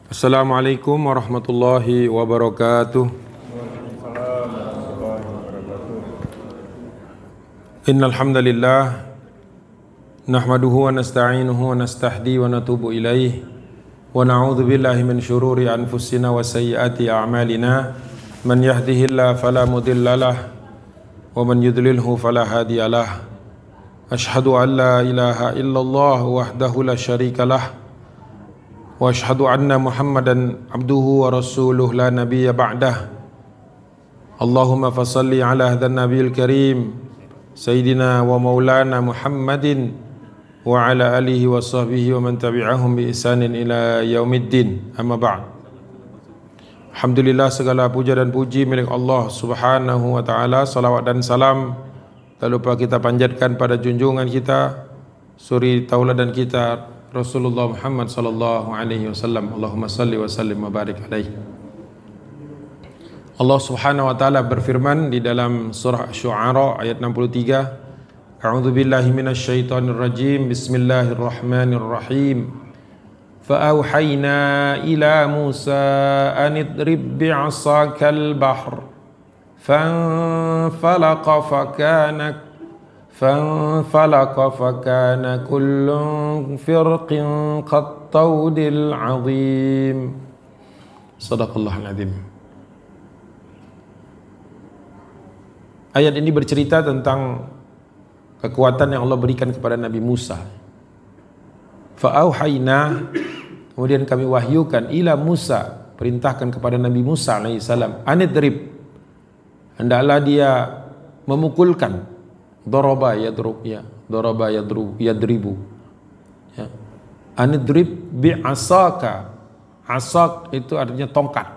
Assalamualaikum warahmatullahi wabarakatuh. Innal hamdalillah nahmaduhu wa nasta'inuhu wa nastahdi wa natubu ilaih wa na'udzu billahi min syururi anfusina wa sayyiati a'malina man yahdihillahu fala mudhillalah wa man yudlilhu fala hadiyalah. Asyhadu an la ilaha illallah wahdahu la syarikalah wa asyhadu anna Muhammadan abduhu wa rasuluh la nabiyya ba'dah. Allahumma fasalli ala hadzal nabiyil karim sayyidina wa maulana Muhammadin wa ala alihi wa sahbihi wa man tabi'ahum bi ihsanin ila yaumiddin. Amma ba'd. Alhamdulillah, segala puja dan puji milik Allah Subhanahu wa taala. Salawat dan salam tak lupa kita panjatkan pada junjungan kita, suri tauladan kita, Rasulullah Muhammad sallallahu alaihi wasallam. Allahumma salli wa sallim wa barik alaihi. Allah Subhanahu wa taala berfirman di dalam surah Asy-Syu'ara ayat 63, A'udzu billahi minasyaitonir rajim. Bismillahirrahmanirrahim. Fa auhayna ila Musa an idrib bi'asakal bahr fanfalaqa fakana kullun firqin qattaudil azim. Sadaqallahul azim. Ayat ini bercerita tentang kekuatan yang Allah berikan kepada Nabi Musa. Fa'auhayna, kemudian kami wahyukan, ila Musa, perintahkan kepada Nabi Musa alaihissalam, anidrib, hendaklah dia memukulkan, daraba yadribu, ya. Anidrib bi'asaka, asak itu artinya tongkat,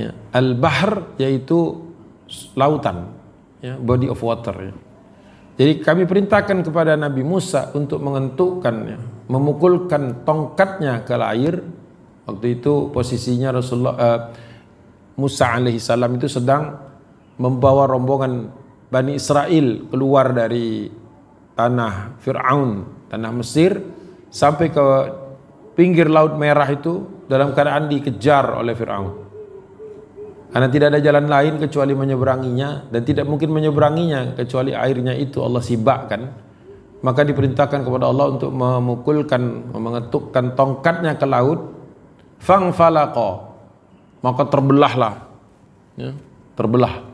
ya. Al-bahr yaitu lautan, ya, body of water, ya. Jadi kami perintahkan kepada Nabi Musa untuk mengentukkan, ya, memukulkan tongkatnya ke air. Waktu itu posisinya Musa alaihissalam itu sedang membawa rombongan Bani Israel keluar dari tanah Fir'aun, tanah Mesir, sampai ke pinggir Laut Merah itu dalam keadaan dikejar oleh Fir'aun. Karena tidak ada jalan lain kecuali menyeberanginya, dan tidak mungkin menyeberanginya kecuali airnya itu Allah sibakkan. Maka diperintahkan kepada Allah untuk memukulkan, mengetukkan tongkatnya ke laut. Fangfalaqa, maka terbelahlah, ya, terbelah.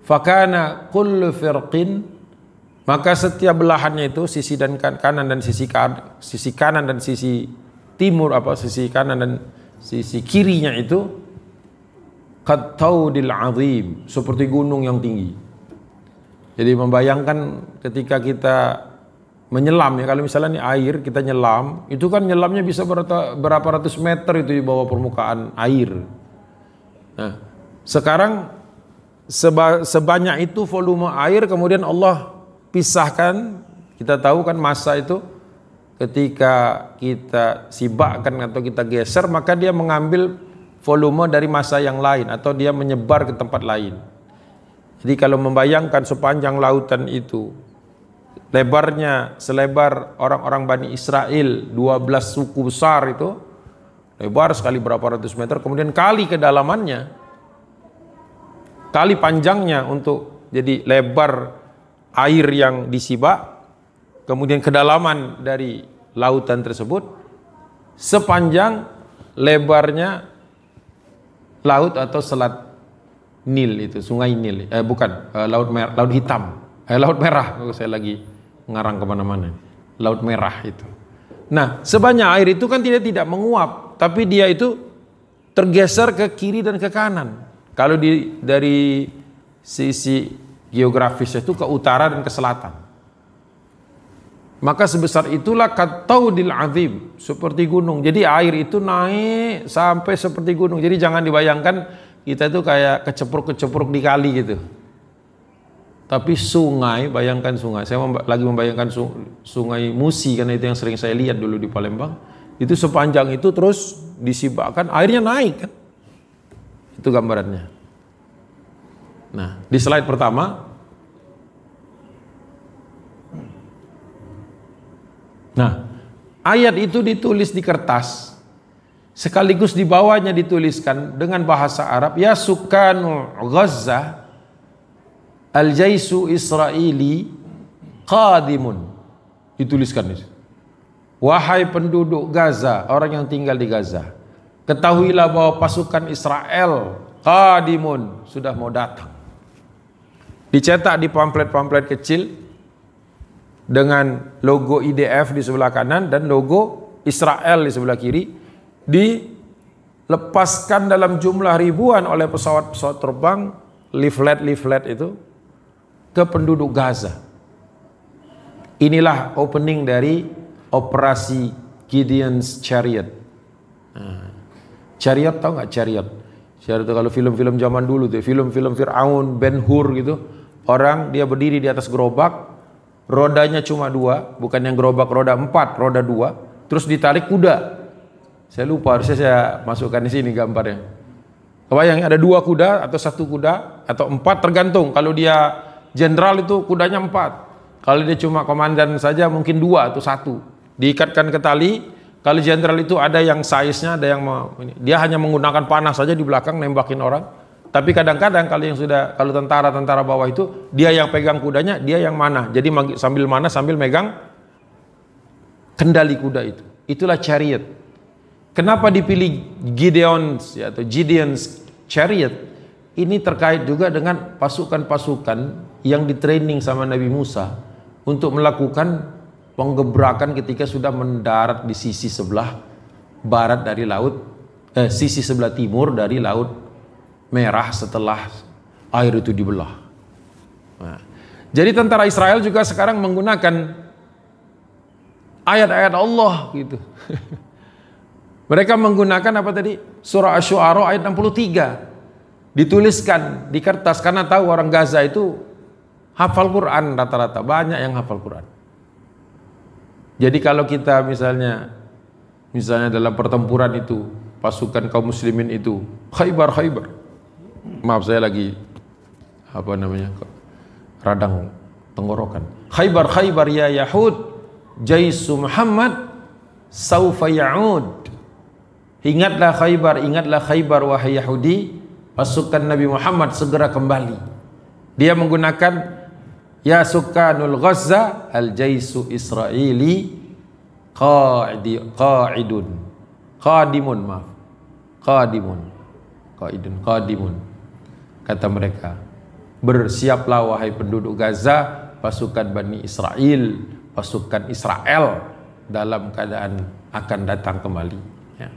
Fakana kullu firqin, maka setiap belahannya itu sisi dan kanan dan sisi kanan dan sisi timur, sisi kanan dan sisi kirinya itu qattaudil azim, seperti gunung yang tinggi. Jadi membayangkan ketika kita menyelam, ya, kalau misalnya ini air kita nyelam, itu kan nyelamnya bisa berapa ratus meter itu di bawah permukaan air. Nah, sekarang sebanyak itu volume air kemudian Allah pisahkan. Kita tahu kan massa itu ketika kita sibakkan atau kita geser, maka dia mengambil volume dari massa yang lain atau dia menyebar ke tempat lain. Jadi kalau membayangkan sepanjang lautan itu lebarnya selebar orang-orang Bani Israel, 12 suku besar itu, lebar sekali berapa ratus meter, kemudian kali kedalamannya, kali panjangnya untuk jadi lebar air yang disibak, kemudian kedalaman dari lautan tersebut sepanjang lebarnya laut atau selat Nil itu, sungai Nil, Laut Merah, saya lagi ngarang kemana-mana, Laut Merah itu. Nah, sebanyak air itu kan tidak menguap, tapi dia itu tergeser ke kiri dan ke kanan. Kalau dari sisi geografisnya itu ke utara dan ke selatan. Maka sebesar itulah qattaudil azim, seperti gunung. Jadi air itu naik sampai seperti gunung. Jadi jangan dibayangkan kita itu kayak kecepruk-kecepruk di kali gitu. Tapi sungai, bayangkan sungai. Saya lagi membayangkan sungai Musi, karena itu yang sering saya lihat dulu di Palembang. Itu sepanjang itu terus disibakkan, airnya naik kan. Itu gambarannya. Nah, di slide pertama. Nah, ayat itu ditulis di kertas sekaligus di bawahnya dituliskan dengan bahasa Arab, ya sukanu Gaza al-jaisu Israeli qadimun. Dituliskan itu. Wahai penduduk Gaza, orang yang tinggal di Gaza, ketahuilah bahwa pasukan Israel qadimun, sudah mau datang. Dicetak di pamflet-pamflet kecil dengan logo IDF di sebelah kanan dan logo Israel di sebelah kiri, dilepaskan dalam jumlah ribuan oleh pesawat-pesawat terbang, leaflet itu ke penduduk Gaza. Inilah opening dari operasi Gideon's Chariot. Chariot, tahu nggak chariot? Chariot itu kalau film-film zaman dulu tuh, film-film Fir'aun, Ben Hur gitu, orang dia berdiri di atas gerobak, rodanya cuma 2, bukan yang gerobak roda 4, roda 2, terus ditarik kuda. Saya lupa, harusnya saya masukkan di sini gambarnya. Kebayang ada 2 kuda atau 1 kuda atau 4, tergantung. Kalau dia jenderal itu kudanya 4. Kalau dia cuma komandan saja mungkin 2 atau 1. Diikatkan ke tali. Kalau jenderal itu ada yang size-nya, ada yang dia hanya menggunakan panah saja di belakang nembakin orang. Tapi kadang-kadang kalau tentara bawah itu, dia yang pegang kudanya, dia yang mana. Jadi sambil mana sambil megang kendali kuda itu. Itulah chariot. Kenapa dipilih Gideon's atau Gideon's Chariot? Ini terkait juga dengan pasukan-pasukan yang ditraining sama Nabi Musa untuk melakukan penggebrakan ketika sudah mendarat di sisi sebelah barat dari sisi sebelah timur dari Laut Merah setelah air itu dibelah. Nah, jadi tentara Israel juga sekarang menggunakan ayat-ayat Allah gitu. Mereka menggunakan apa tadi? Surah Asy-Syu'ara ayat 63. Dituliskan di kertas karena tahu orang Gaza itu hafal Quran rata-rata, banyak yang hafal Quran. Jadi kalau kita misalnya dalam pertempuran itu pasukan kaum muslimin itu Khaybar, maaf saya lagi radang tenggorokan. Khaybar ya Yahud, jaisu Muhammad saufa ya'ud. Ingatlah Khaybar wahai Yahudi, pasukan Nabi Muhammad segera kembali. Dia menggunakan ya sukanul Gaza al-jaisu Israeli qadimun, kata mereka, bersiaplah wahai penduduk Gaza, pasukan Bani Israel, pasukan Israel dalam keadaan akan datang kembali ya.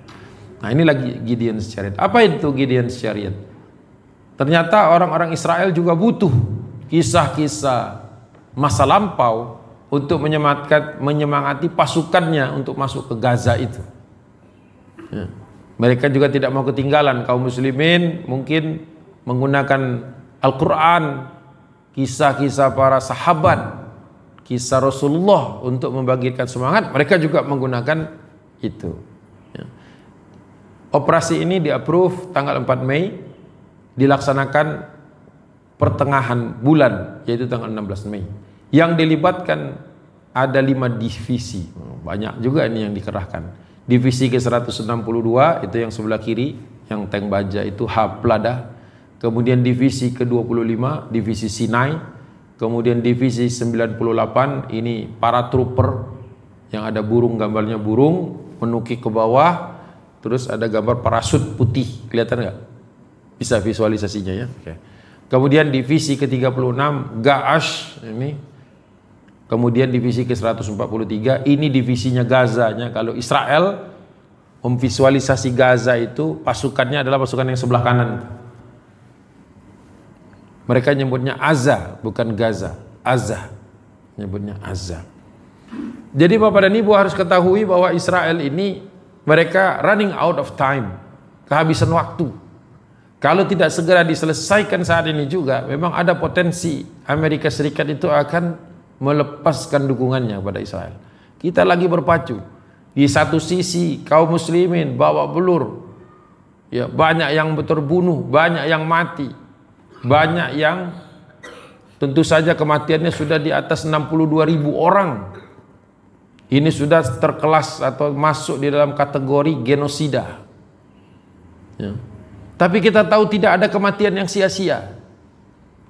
Nah, ini lagi Gideon's Chariot. Apa itu Gideon's Chariot? Ternyata orang-orang Israel juga butuh kisah-kisah masa lampau untuk menyemangati pasukannya untuk masuk ke Gaza itu ya. Mereka juga tidak mau ketinggalan. Kaum muslimin mungkin menggunakan Al-Quran, kisah-kisah para sahabat, kisah Rasulullah untuk membangkitkan semangat. Mereka juga menggunakan itu ya. Operasi ini di-approve tanggal 4 Mei, dilaksanakan pertengahan bulan, yaitu tanggal 16 Mei. Yang dilibatkan ada 5 divisi, banyak juga ini yang dikerahkan. Divisi ke-162 itu yang sebelah kiri, yang tank baja itu Haplada. Kemudian divisi ke-25, divisi Sinai. Kemudian divisi 98, ini para trooper yang ada burung, gambarnya burung menukik ke bawah. Terus ada gambar parasut putih, kelihatan nggak? Bisa visualisasinya ya. Oke. Kemudian divisi ke-36 Ga'ash ini. Kemudian divisi ke-143 ini divisinya Gazanya. Kalau Israel memvisualisasi Gaza itu pasukannya adalah pasukan yang sebelah kanan. Mereka nyebutnya Azza, bukan Gaza. Azza. Nyebutnya Azza. Jadi Bapak dan Ibu harus ketahui bahwa Israel ini mereka running out of time, kehabisan waktu. Kalau tidak segera diselesaikan saat ini juga, memang ada potensi Amerika Serikat itu akan melepaskan dukungannya pada Israel. Kita lagi berpacu. Di satu sisi kaum muslimin bawa belur, ya, banyak yang terbunuh, banyak yang mati, banyak yang tentu saja kematiannya sudah di atas 62.000 orang. Ini sudah terkelas atau masuk di dalam kategori genosida. Ya. Tapi kita tahu tidak ada kematian yang sia-sia.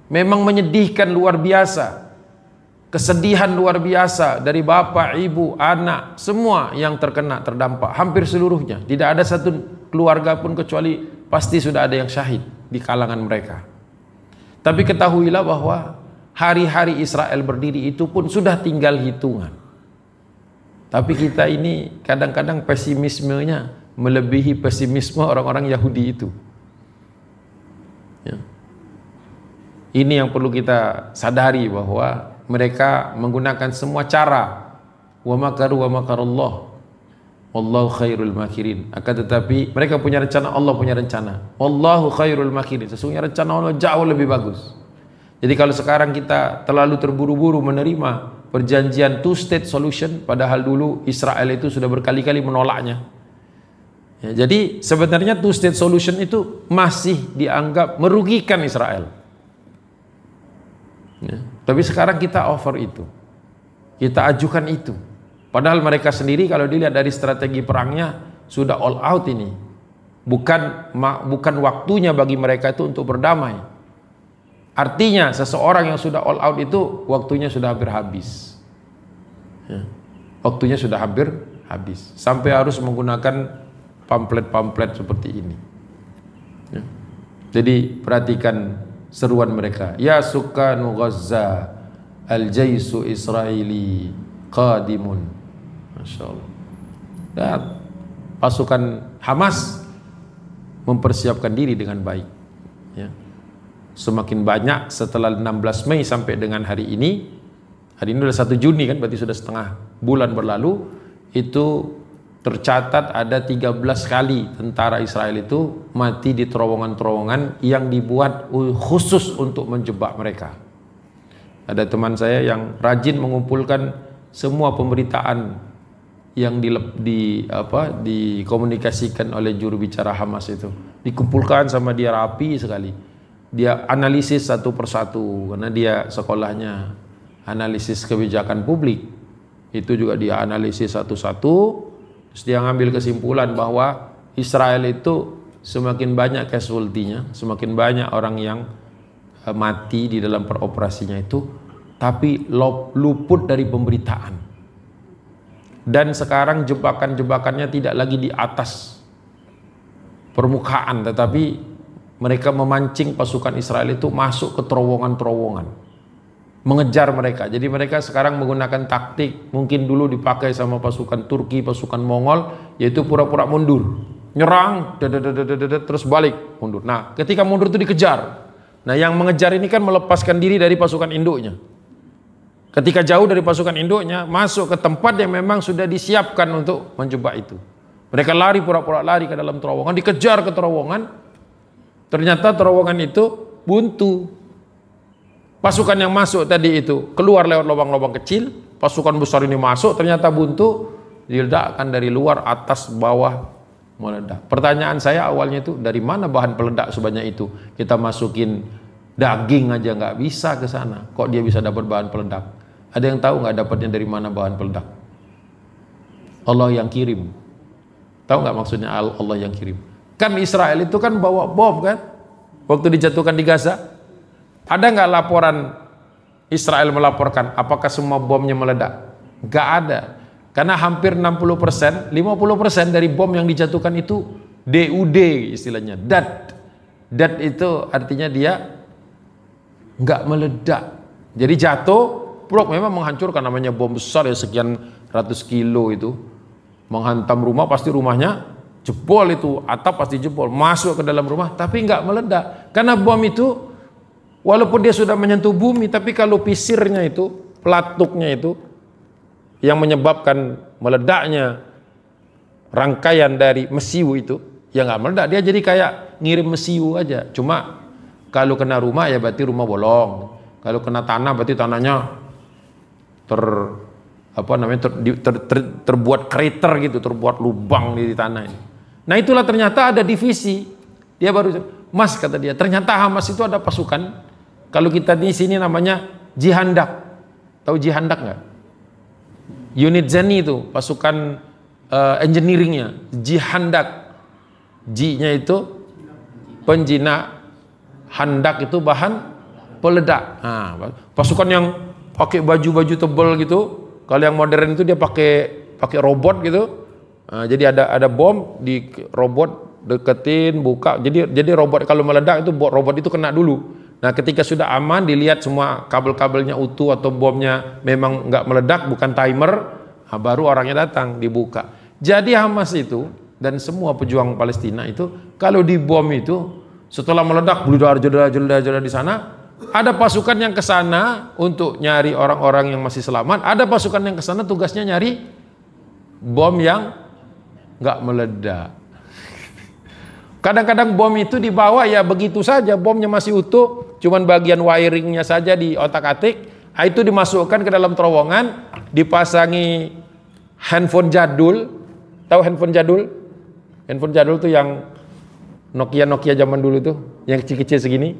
Memang menyedihkan luar biasa. Kesedihan luar biasa dari bapak, ibu, anak, semua yang terkena, terdampak. Hampir seluruhnya. Tidak ada satu keluarga pun kecuali pasti sudah ada yang syahid di kalangan mereka. Tapi ketahuilah bahwa hari-hari Israel berdiri itu pun sudah tinggal hitungan. Tapi kita ini kadang-kadang pesimismenya melebihi pesimisme orang-orang Yahudi itu. Ya. Ini yang perlu kita sadari bahwa mereka menggunakan semua cara. Wa makaru wa makarallah. Wallahu khairul makirin. Akan tetapi mereka punya rencana, Allah punya rencana. Wallahu khairul makirin. Sesungguhnya rencana Allah jauh lebih bagus. Jadi kalau sekarang kita terlalu terburu-buru menerima perjanjian two-state solution, padahal dulu Israel itu sudah berkali-kali menolaknya. Ya, jadi sebenarnya two-state solution itu masih dianggap merugikan Israel. Ya, tapi sekarang kita offer itu, kita ajukan itu. Padahal mereka sendiri kalau dilihat dari strategi perangnya sudah all out ini. Bukan waktunya bagi mereka itu untuk berdamai. Artinya seseorang yang sudah all out itu waktunya sudah hampir habis. Ya, waktunya sudah hampir habis. Sampai harus menggunakan pamflet-pamflet seperti ini. Ya. Jadi perhatikan seruan mereka. Ya sukanu Gaza, al-jaisu Israeli qadimun. Masya Allah. Dan pasukan Hamas mempersiapkan diri dengan baik. Ya. Semakin banyak setelah 16 Mei sampai dengan hari ini sudah 1 Juni kan, berarti sudah setengah bulan berlalu, itu tercatat ada 13 kali tentara Israel itu mati di terowongan-terowongan yang dibuat khusus untuk menjebak mereka. Ada teman saya yang rajin mengumpulkan semua pemberitaan yang dikomunikasikan oleh juru bicara Hamas itu. Dikumpulkan sama dia rapi sekali. Dia analisis satu persatu karena dia sekolahnya analisis kebijakan publik. Itu juga dia analisis satu-satu. Terus dia ngambil kesimpulan bahwa Israel itu semakin banyak casualty-nya, semakin banyak orang yang mati di dalam peroperasinya itu, tapi luput dari pemberitaan. Dan sekarang jebakan-jebakannya tidak lagi di atas permukaan, tetapi mereka memancing pasukan Israel itu masuk ke terowongan-terowongan, mengejar mereka. Jadi mereka sekarang menggunakan taktik mungkin dulu dipakai sama pasukan Turki, pasukan Mongol, yaitu pura-pura mundur, nyerang, terus balik, mundur. Nah, ketika mundur itu dikejar. Nah, yang mengejar ini kan melepaskan diri dari pasukan induknya. Ketika jauh dari pasukan induknya, masuk ke tempat yang memang sudah disiapkan untuk menjebak itu. Mereka lari, pura-pura lari ke dalam terowongan, dikejar ke terowongan. Ternyata terowongan itu buntu. Pasukan yang masuk tadi itu keluar lewat lubang-lubang kecil, pasukan besar ini masuk, ternyata buntu, diledakkan dari luar, atas, bawah, meledak. Pertanyaan saya awalnya itu, dari mana bahan peledak sebanyak itu? Kita masukin daging aja nggak bisa ke sana, kok dia bisa dapat bahan peledak? Ada yang tahu nggak dapatnya dari mana bahan peledak? Allah yang kirim. Tahu nggak maksudnya Allah yang kirim? Kan Israel itu kan bawa bom kan, waktu dijatuhkan di Gaza. Ada nggak laporan Israel melaporkan apakah semua bomnya meledak? Nggak ada. Karena hampir 60%, 50% dari bom yang dijatuhkan itu DUD istilahnya, DAD. DAD itu artinya dia nggak meledak. Jadi jatuh, brok, memang menghancurkan, namanya bom besar ya, sekian ratus kilo itu. Menghantam rumah, pasti rumahnya jebol itu, atap pasti jebol, masuk ke dalam rumah, tapi nggak meledak. Karena bom itu walaupun dia sudah menyentuh bumi, tapi kalau pisirnya itu, pelatuknya itu, yang menyebabkan meledaknya rangkaian dari mesiu itu, ya nggak meledak, dia jadi kayak ngirim mesiu aja. Cuma kalau kena rumah ya berarti rumah bolong, kalau kena tanah berarti tanahnya terbuat crater gitu, terbuat lubang di tanah ini. Nah itulah ternyata ada divisi. Dia baru, Mas kata dia, ternyata Hamas itu ada pasukan. Kalau kita di sini namanya Jihandak. Tahu Jihandak nggak? Unit Zeni itu pasukan engineeringnya. Jihandak. J-nya itu penjinak handak itu bahan peledak. Nah, pasukan yang pakai baju-baju tebal gitu, kalau yang modern itu dia pakai robot gitu. Nah, jadi ada bom di robot, deketin, buka. Jadi robot kalau meledak itu robot itu kena dulu. Nah, ketika sudah aman, dilihat semua kabel-kabelnya utuh atau bomnya memang nggak meledak, bukan timer, nah, baru orangnya datang, dibuka. Jadi Hamas itu dan semua pejuang Palestina itu kalau dibom itu setelah meledak, jeledah di sana, ada pasukan yang ke sana untuk nyari orang-orang yang masih selamat, ada pasukan yang ke sana tugasnya nyari bom yang nggak meledak. Kadang-kadang bom itu dibawa ya begitu saja, bomnya masih utuh, cuman bagian wiringnya saja di otak-atik. Itu dimasukkan ke dalam terowongan, dipasangi handphone jadul. Tahu handphone jadul? Handphone jadul tuh yang Nokia zaman dulu tuh, yang kecil-kecil segini.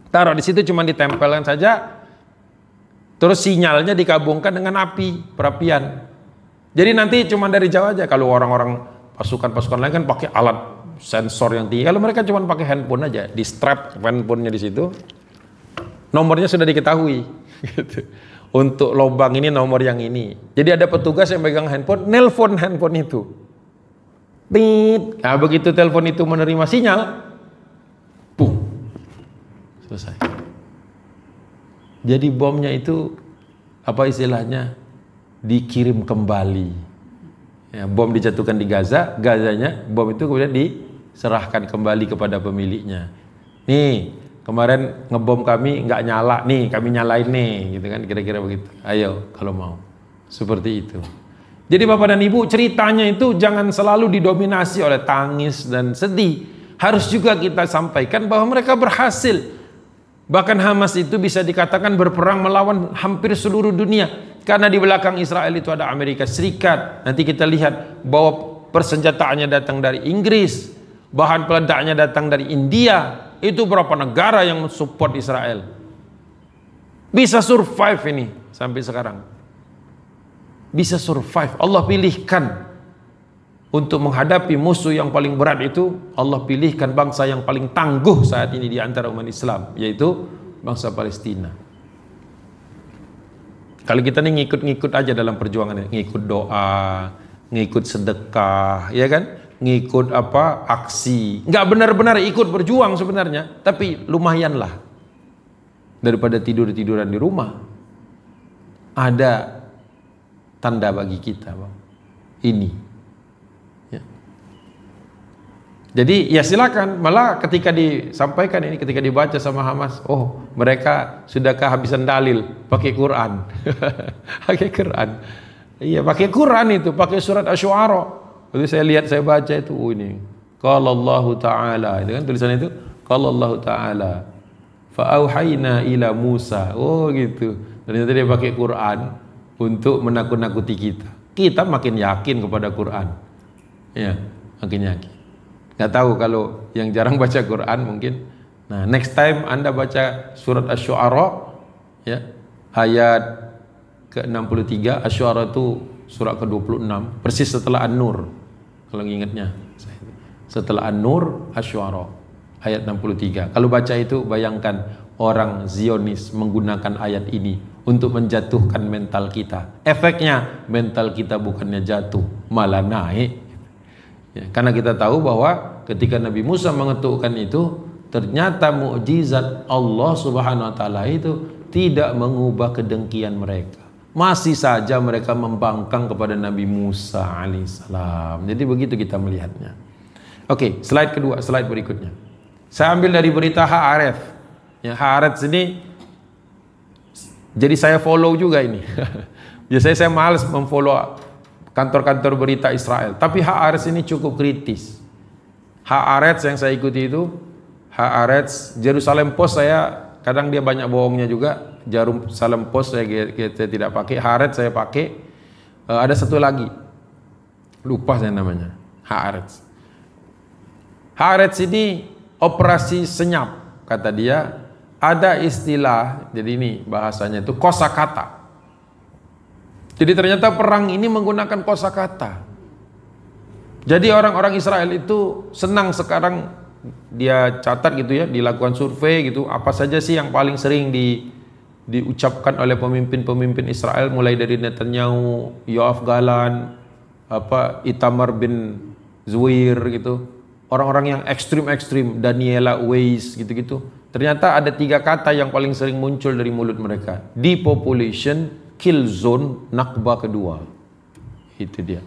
Taruh di situ cuman ditempelkan saja. Terus sinyalnya digabungkan dengan perapian. Jadi nanti cuman dari jauh aja. Kalau orang-orang pasukan lain kan pakai alat sensor yang tinggi. Kalau mereka cuma pakai handphone aja, di strap handphonenya di situ, nomornya sudah diketahui. Gitu. Untuk lubang ini nomor yang ini. Jadi ada petugas yang pegang handphone, nelpon handphone itu. Tit. Nah, begitu telepon itu menerima sinyal, boom, selesai. Jadi bomnya itu apa istilahnya? Dikirim kembali. Ya, bom dijatuhkan di Gaza, Gazanya bom itu kemudian diserahkan kembali kepada pemiliknya. Nih, kemarin ngebom kami nggak nyala, nih kami nyalain nih, gitu kan, kira-kira begitu. Ayo kalau mau, seperti itu. Jadi Bapak dan Ibu, ceritanya itu jangan selalu didominasi oleh tangis dan sedih. Harus juga kita sampaikan bahwa mereka berhasil. Bahkan Hamas itu bisa dikatakan berperang melawan hampir seluruh dunia. Karena di belakang Israel itu ada Amerika Serikat. Nanti kita lihat bahwa persenjataannya datang dari Inggris, bahan peledaknya datang dari India. Itu berapa negara yang mensupport Israel. Bisa survive ini sampai sekarang. Bisa survive. Allah pilihkan untuk menghadapi musuh yang paling berat itu. Allah pilihkan bangsa yang paling tangguh saat ini di antara umat Islam, yaitu bangsa Palestina. Kalau kita nih ngikut-ngikut aja dalam perjuangan, ngikut doa, ngikut sedekah, ya kan? Ngikut aksi. Nggak benar-benar ikut berjuang sebenarnya, tapi lumayan lah. Daripada tidur-tiduran di rumah. Ada tanda bagi kita, Bang. Ini. Ya. Jadi ya silakan, malah ketika disampaikan ini, ketika dibaca sama Hamas, oh mereka sudah kehabisan dalil, pakai Quran. Pakai Quran. Iya, pakai Quran itu, pakai surat Asy-Syu'ara. Jadi saya lihat, saya baca itu, oh ini. Qala Allahu Ta'ala, itu kan tulisan itu, Qala Allahu Ta'ala, fa'auhayna ila Musa. Oh gitu. Ternyata dia pakai Quran untuk menakut-nakuti kita. Kita makin yakin kepada Quran. Ya, makin yakin. Nggak tahu kalau yang jarang baca Quran mungkin. Nah, next time Anda baca surat Asy-Syu'ara, ya, ayat ke-63. Asy-Syu'ara itu surat ke-26, persis setelah An-Nur. Kalau ingatnya, setelah An-Nur, Asy-Syu'ara ayat 63. Kalau baca itu, bayangkan orang Zionis menggunakan ayat ini untuk menjatuhkan mental kita. Efeknya mental kita bukannya jatuh, malah naik. Ya, karena kita tahu bahwa ketika Nabi Musa mengetukkan itu, ternyata mukjizat Allah Subhanahu wa taala itu tidak mengubah kedengkian mereka. Masih saja mereka membangkang kepada Nabi Musa alaihissalam. Jadi begitu kita melihatnya. Oke, slide kedua, slide berikutnya. Saya ambil dari berita Haaretz. Ya, Haaretz ini, jadi saya follow juga ini. Biasanya saya malas memfollow kantor-kantor berita Israel, tapi Haaretz ini cukup kritis. Haaretz yang saya ikuti itu, Haaretz, Jerusalem Post saya kadang dia banyak bohongnya juga. Jerusalem Post saya tidak pakai, Haaretz saya pakai. Ada satu lagi, lupa saya namanya, Haaretz. Haaretz ini operasi senyap, kata dia. Ada istilah, jadi ini bahasanya itu kosakata. Jadi ternyata perang ini menggunakan kosakata. Jadi orang-orang Israel itu senang sekarang dia catat gitu ya, dilakukan survei gitu, apa saja sih yang paling sering diucapkan oleh pemimpin-pemimpin Israel, mulai dari Netanyahu, Yoav Galan, Itamar bin Zuhair gitu, orang-orang yang ekstrim-ekstrim, Daniela Weiss gitu-gitu. Ternyata ada 3 kata yang paling sering muncul dari mulut mereka: depopulation, kill zone, Nakba kedua. Itu dia.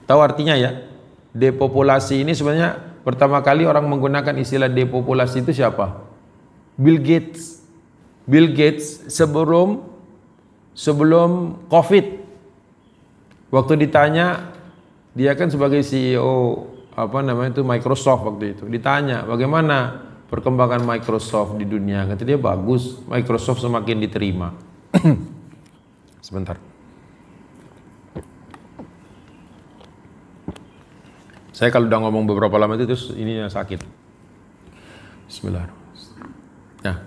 Tahu artinya ya? Depopulasi ini sebenarnya pertama kali orang menggunakan istilah depopulasi itu siapa? Bill Gates. Bill Gates sebelum COVID, waktu ditanya, dia kan sebagai CEO Microsoft waktu itu, ditanya bagaimana perkembangan Microsoft di dunia, kata dia bagus, Microsoft semakin diterima. Sebentar. Saya kalau udah ngomong beberapa lama itu terus ininya sakit. Bismillahirrahmanirrahim. Nah,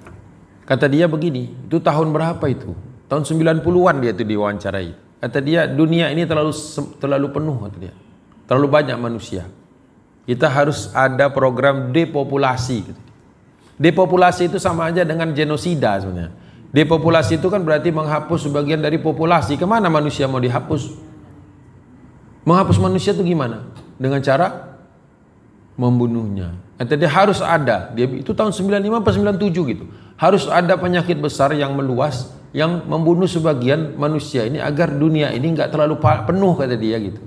kata dia begini, itu tahun berapa itu? Tahun 90-an dia itu diwawancarai. Kata dia, dunia ini terlalu penuh, kata dia. Terlalu banyak manusia. Kita harus ada program depopulasi. Depopulasi itu sama aja dengan genosida sebenarnya. Depopulasi itu kan berarti menghapus sebagian dari populasi. Kemana manusia mau dihapus? Menghapus manusia itu gimana? Dengan cara membunuhnya. Kata dia harus ada. Dia itu tahun 95 atau 97 gitu. Harus ada penyakit besar yang meluas yang membunuh sebagian manusia ini agar dunia ini enggak terlalu penuh, kata dia gitu.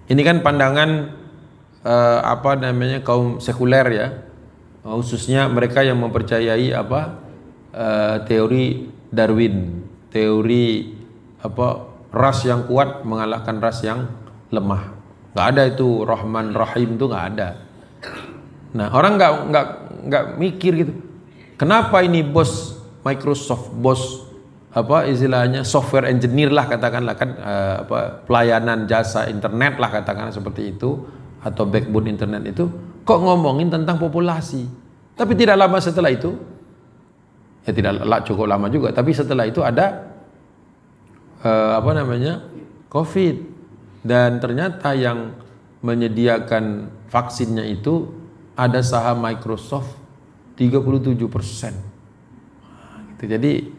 Ini kan pandangan kaum sekuler ya. Khususnya mereka yang mempercayai teori Darwin, teori ras yang kuat mengalahkan ras yang lemah. Nggak ada itu Rahman Rahim, itu nggak ada. Nah, orang nggak mikir gitu. Kenapa ini bos Microsoft, bos istilahnya software engineer lah katakanlah kan, pelayanan jasa internet lah katakanlah seperti itu, atau backbone internet itu, kok ngomongin tentang populasi? Tapi tidak lama setelah itu, ya tidak cukup lama juga, tapi setelah itu ada COVID. Dan ternyata yang menyediakan vaksinnya itu ada saham Microsoft 37%. Gitu. Jadi,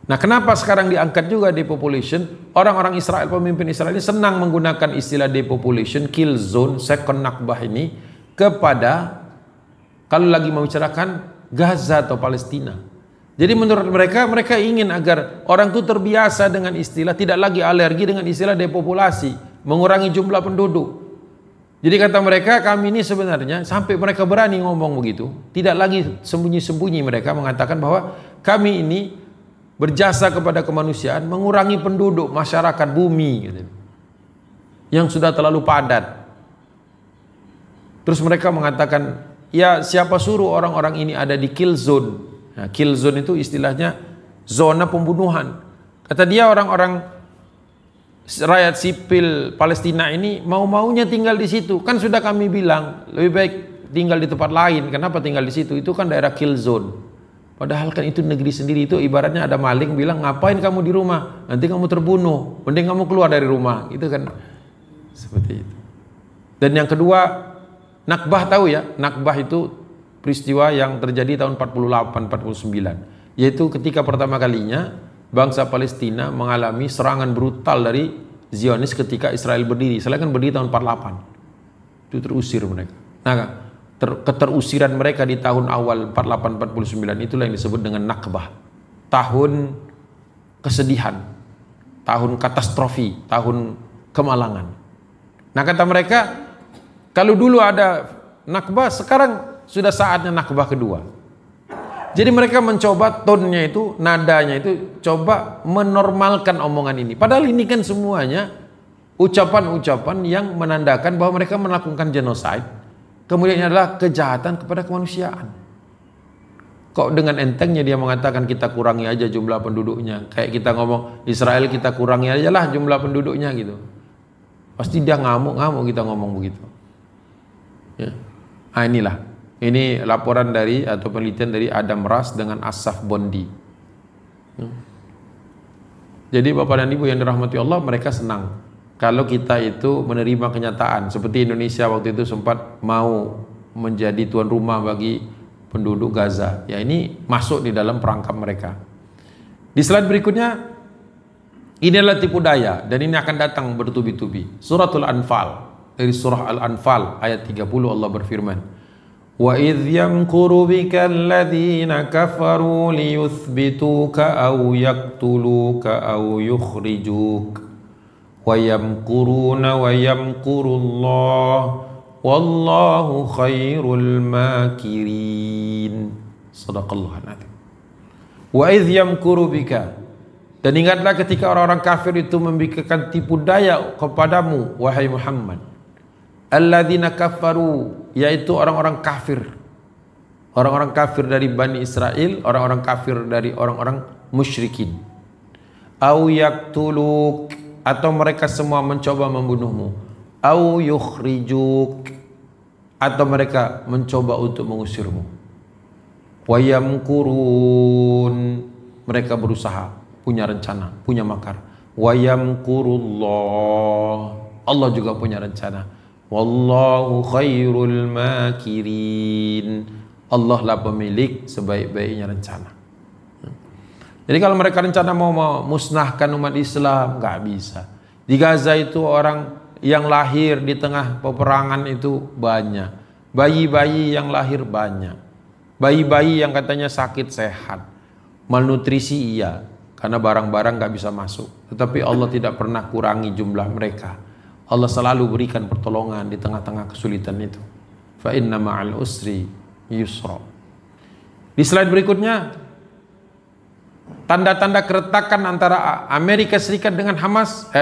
nah kenapa sekarang diangkat juga depopulation? Orang-orang Israel, pemimpin Israel ini senang menggunakan istilah depopulation, kill zone, second Nakbah ini kepada kalau lagi membicarakan Gaza atau Palestina. Jadi menurut mereka, mereka ingin agar orang itu terbiasa dengan istilah, tidak lagi alergi dengan istilah depopulasi, mengurangi jumlah penduduk. Jadi kata mereka, kami ini sebenarnya sampai mereka berani ngomong begitu, tidak lagi sembunyi-sembunyi, mereka mengatakan bahwa kami ini berjasa kepada kemanusiaan, mengurangi penduduk masyarakat bumi gitu, yang sudah terlalu padat. Terus mereka mengatakan, ya siapa suruh orang-orang ini ada di kill zone? Nah, kill zone itu istilahnya zona pembunuhan. Kata dia, orang-orang rakyat sipil Palestina ini mau-maunya tinggal di situ. Kan sudah kami bilang lebih baik tinggal di tempat lain. Kenapa tinggal di situ? Itu kan daerah kill zone. Padahal kan itu negeri sendiri. Itu ibaratnya ada maling bilang, ngapain kamu di rumah? Nanti kamu terbunuh. Mending kamu keluar dari rumah. Itu kan seperti itu. Dan yang kedua, Nakbah, tahu ya? Nakbah itu peristiwa yang terjadi tahun 48-49. Yaitu ketika pertama kalinya bangsa Palestina mengalami serangan brutal dari Zionis ketika Israel berdiri. Israel kan berdiri tahun 48. Itu terusir mereka. Nah, keterusiran mereka di tahun awal 48-49 itulah yang disebut dengan Nakbah. Tahun kesedihan, tahun katastrofi, tahun kemalangan. Nah, kata mereka, kalau dulu ada Nakbah, sekarang sudah saatnya Nakbah kedua. Jadi mereka mencoba tonnya itu, nadanya itu, coba menormalkan omongan ini. Padahal ini kan semuanya ucapan-ucapan yang menandakan bahwa mereka melakukan genocide. Kemudian adalah kejahatan kepada kemanusiaan. Kok dengan entengnya dia mengatakan kita kurangi aja jumlah penduduknya. Kayak kita ngomong Israel kita kurangi aja lah jumlah penduduknya gitu. Pasti dia ngamuk-ngamuk kita ngomong begitu. Ya. Nah inilah. Ini laporan dari atau penelitian dari Adam Ras dengan Asaf Bondi. Jadi Bapak dan Ibu yang dirahmati Allah, mereka senang kalau kita itu menerima kenyataan. Seperti Indonesia waktu itu sempat mau menjadi tuan rumah bagi penduduk Gaza. Ya, ini masuk di dalam perangkap mereka. Di slide berikutnya, ini adalah tipu daya dan ini akan datang bertubi-tubi. Suratul Anfal, dari surah Al-Anfal ayat 30 Allah berfirman, "Wa idh yamkuru bika alladhina kafaru liyuthbituka aw yaqtuluka aw yukhrijuk wa yamkuruna wa yamkurullah wallahu khairul makirin." Shadaqallahul adzim. Wa idh yamkuru bika, dan ingatlah ketika orang-orang kafir itu membikinkan tipu daya kepadamu wahai Muhammad. Alladzina kafaru, yaitu orang-orang kafir. Orang-orang kafir dari Bani Israel, orang-orang kafir dari orang-orang musyrikin. Au yaktuluk, atau mereka semua mencoba membunuhmu. Au yukhrijuk, atau mereka mencoba untuk mengusirmu. Wa yamkurun, mereka berusaha, punya rencana, punya makar. Wa yamkurullah, Allah juga punya rencana. Wallahu khairul makirin, Allah lah pemilik sebaik-baiknya rencana. Jadi kalau mereka rencana mau memusnahkan umat Islam, nggak bisa. Di Gaza itu orang yang lahir di tengah peperangan itu banyak. Bayi-bayi yang lahir banyak. Bayi-bayi yang katanya sakit sehat. Malnutrisi iya, karena barang-barang nggak bisa masuk. Tetapi Allah tidak pernah kurangi jumlah mereka. Allah selalu berikan pertolongan di tengah-tengah kesulitan itu. Fa inna ma'al usri yusra. Di slide berikutnya, tanda-tanda keretakan antara Amerika Serikat dengan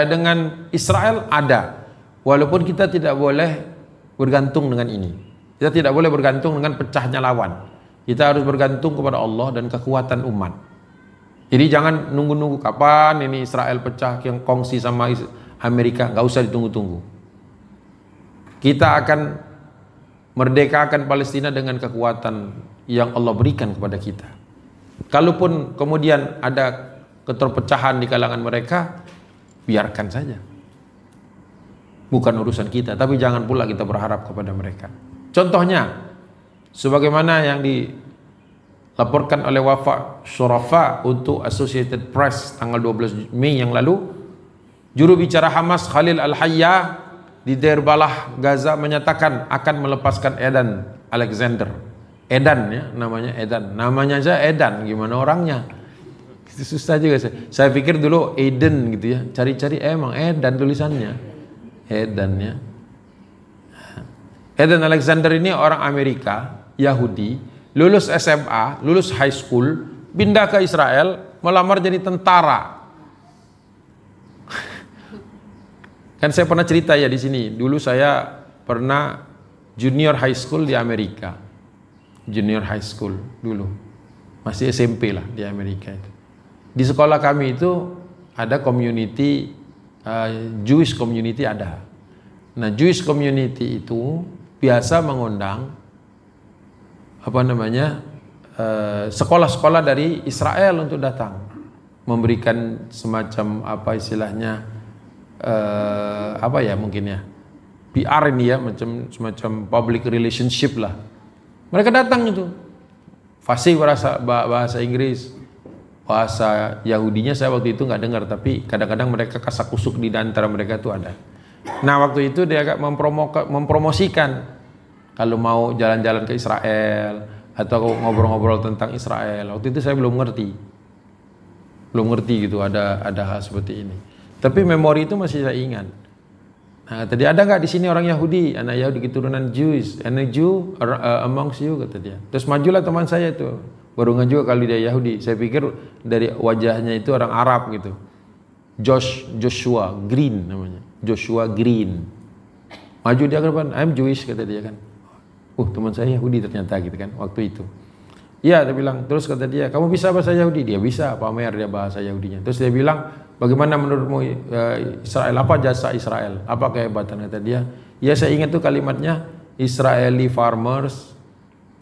dengan Israel ada. Walaupun kita tidak boleh bergantung dengan ini. Kita tidak boleh bergantung dengan pecahnya lawan. Kita harus bergantung kepada Allah dan kekuatan umat. Jadi jangan nunggu-nunggu kapan ini Israel pecah yang kongsi sama Amerika, nggak usah ditunggu-tunggu. Kita akan merdekakan Palestina dengan kekuatan yang Allah berikan kepada kita. Kalaupun kemudian ada keterpecahan di kalangan mereka, biarkan saja. Bukan urusan kita, tapi jangan pula kita berharap kepada mereka. Contohnya, sebagaimana yang dilaporkan oleh Wafa Syurafa untuk Associated Press tanggal 12 Mei yang lalu, juru bicara Hamas Khalil Al-Hayya di Deir Balah Gaza menyatakan akan melepaskan Edan Alexander. Edan ya, namanya Edan. Namanya aja Edan, gimana orangnya? Itu susah juga. Saya pikir dulu Eden gitu ya. Cari-cari emang Edan tulisannya. Edan ya. Edan Alexander ini orang Amerika, Yahudi, lulus SMA, lulus high school, pindah ke Israel, melamar jadi tentara. Kan saya pernah cerita ya di sini. Dulu saya pernah junior high school di Amerika. Junior high school dulu. Masih SMP lah di Amerika itu. Di sekolah kami itu ada community, Jewish community ada. Nah, Jewish community itu biasa mengundang sekolah-sekolah dari Israel untuk datang. Memberikan semacam apa istilahnya, mungkin ya PR ini ya, semacam public relationship lah. Mereka datang itu fasih bahasa Inggris, bahasa Yahudinya saya waktu itu nggak dengar, tapi kadang-kadang mereka kasakusuk di antara mereka itu ada. Nah waktu itu dia agak mempromosikan kalau mau jalan-jalan ke Israel atau ngobrol-ngobrol tentang Israel. Waktu itu saya belum ngerti gitu ada hal seperti ini. Tapi memori itu masih saya ingat. Nah, tadi ada nggak di sini orang Yahudi, anak Yahudi keturunan Jewish, and a Jew amongst you, kata dia. Terus majulah teman saya itu, baru ngaji kali dia Yahudi. Saya pikir dari wajahnya itu orang Arab gitu. Joshua Green namanya, Joshua Green. Maju dia ke depan, I'm Jewish, kata dia kan. Teman saya Yahudi ternyata gitu kan waktu itu. Iya, dia bilang. Terus kata dia, kamu bisa bahasa Yahudi? Dia bisa, pamer dia bahasa Yahudinya. Terus dia bilang, bagaimana menurutmu Israel? Apa jasa Israel? Apa kehebatan? Kata dia. Ya saya ingat tuh kalimatnya, Israeli farmers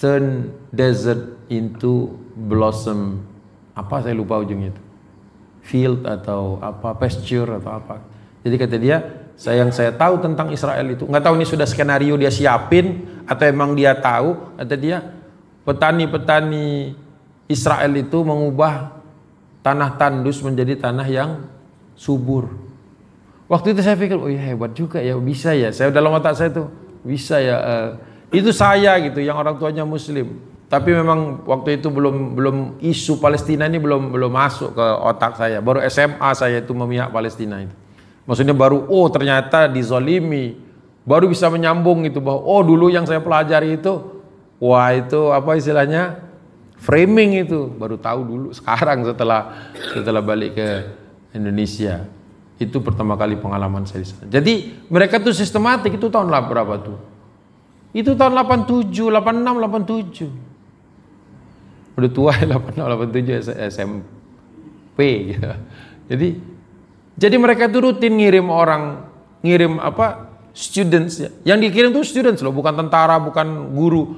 turn desert into blossom. Apa saya lupa ujungnya itu. Field atau apa, pasture atau apa. Jadi kata dia, yang saya tahu tentang Israel itu, nggak tahu ini sudah skenario dia siapin atau emang dia tahu, kata dia petani-petani Israel itu mengubah tanah tandus menjadi tanah yang subur. Waktu itu saya pikir, oh ya hebat juga ya, bisa ya. Saya dalam otak saya tuh bisa ya. Itu saya gitu, yang orang tuanya Muslim. Tapi memang waktu itu belum isu Palestina ini belum masuk ke otak saya. Baru SMA saya itu memihak Palestina itu. Maksudnya baru ternyata dizolimi. Baru bisa menyambung itu bahwa dulu yang saya pelajari itu, wah itu apa istilahnya, framing itu baru tahu dulu sekarang setelah balik ke Indonesia. Itu pertama kali pengalaman saya di sana. Jadi mereka tuh sistematik. Itu tahun berapa tuh? Itu tahun 87, 86, 87. Udah tua ya, 86, 87 SMP gitu. Jadi mereka tuh rutin ngirim students ya. Yang dikirim tuh students loh, bukan tentara, bukan guru.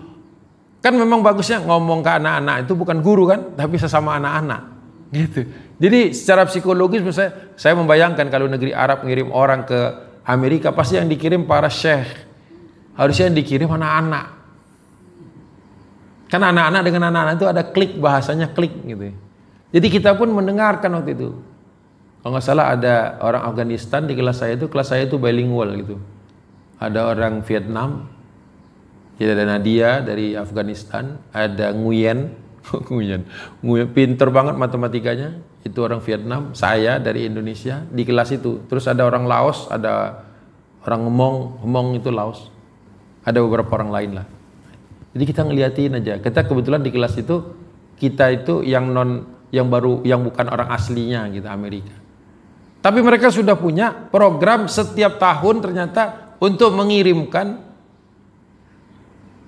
Kan memang bagusnya ngomong ke anak-anak itu bukan guru kan, tapi sesama anak-anak gitu. Jadi secara psikologis misalnya saya membayangkan kalau negeri Arab ngirim orang ke Amerika, pasti yang dikirim para syekh. Harusnya yang dikirim anak-anak. Kan anak-anak dengan anak-anak itu ada klik, bahasanya klik gitu. Jadi kita pun mendengarkan waktu itu. Kalau nggak salah ada orang Afghanistan di kelas saya itu bilingual gitu. Ada orang Vietnam, ya ada Nadia dari Afghanistan, ada Nguyen pinter banget matematikanya, itu orang Vietnam, saya dari Indonesia di kelas itu. Terus ada orang Laos, ada orang Hmong itu Laos, ada beberapa orang lain lah. Jadi kita ngeliatin aja. Kita kebetulan di kelas itu kita itu yang bukan orang aslinya gitu, Amerika. Tapi mereka sudah punya program setiap tahun ternyata untuk mengirimkan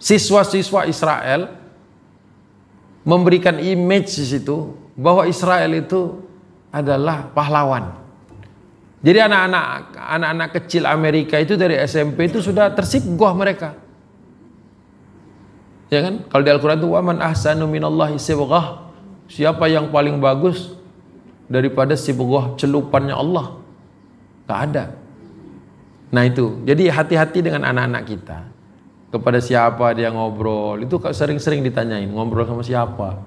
siswa-siswa Israel, memberikan image di situ bahwa Israel itu adalah pahlawan. Jadi anak-anak kecil Amerika itu dari SMP itu sudah tersibgoh mereka. Ya kan? Kalau di Al-Qur'an itu waman ahsanu minallahi sibghah. Siapa yang paling bagus daripada sibghah, celupannya Allah? Gak ada. Nah itu. Jadi hati-hati dengan anak-anak kita. Kepada siapa dia ngobrol, itu sering-sering ditanyain, ngobrol sama siapa,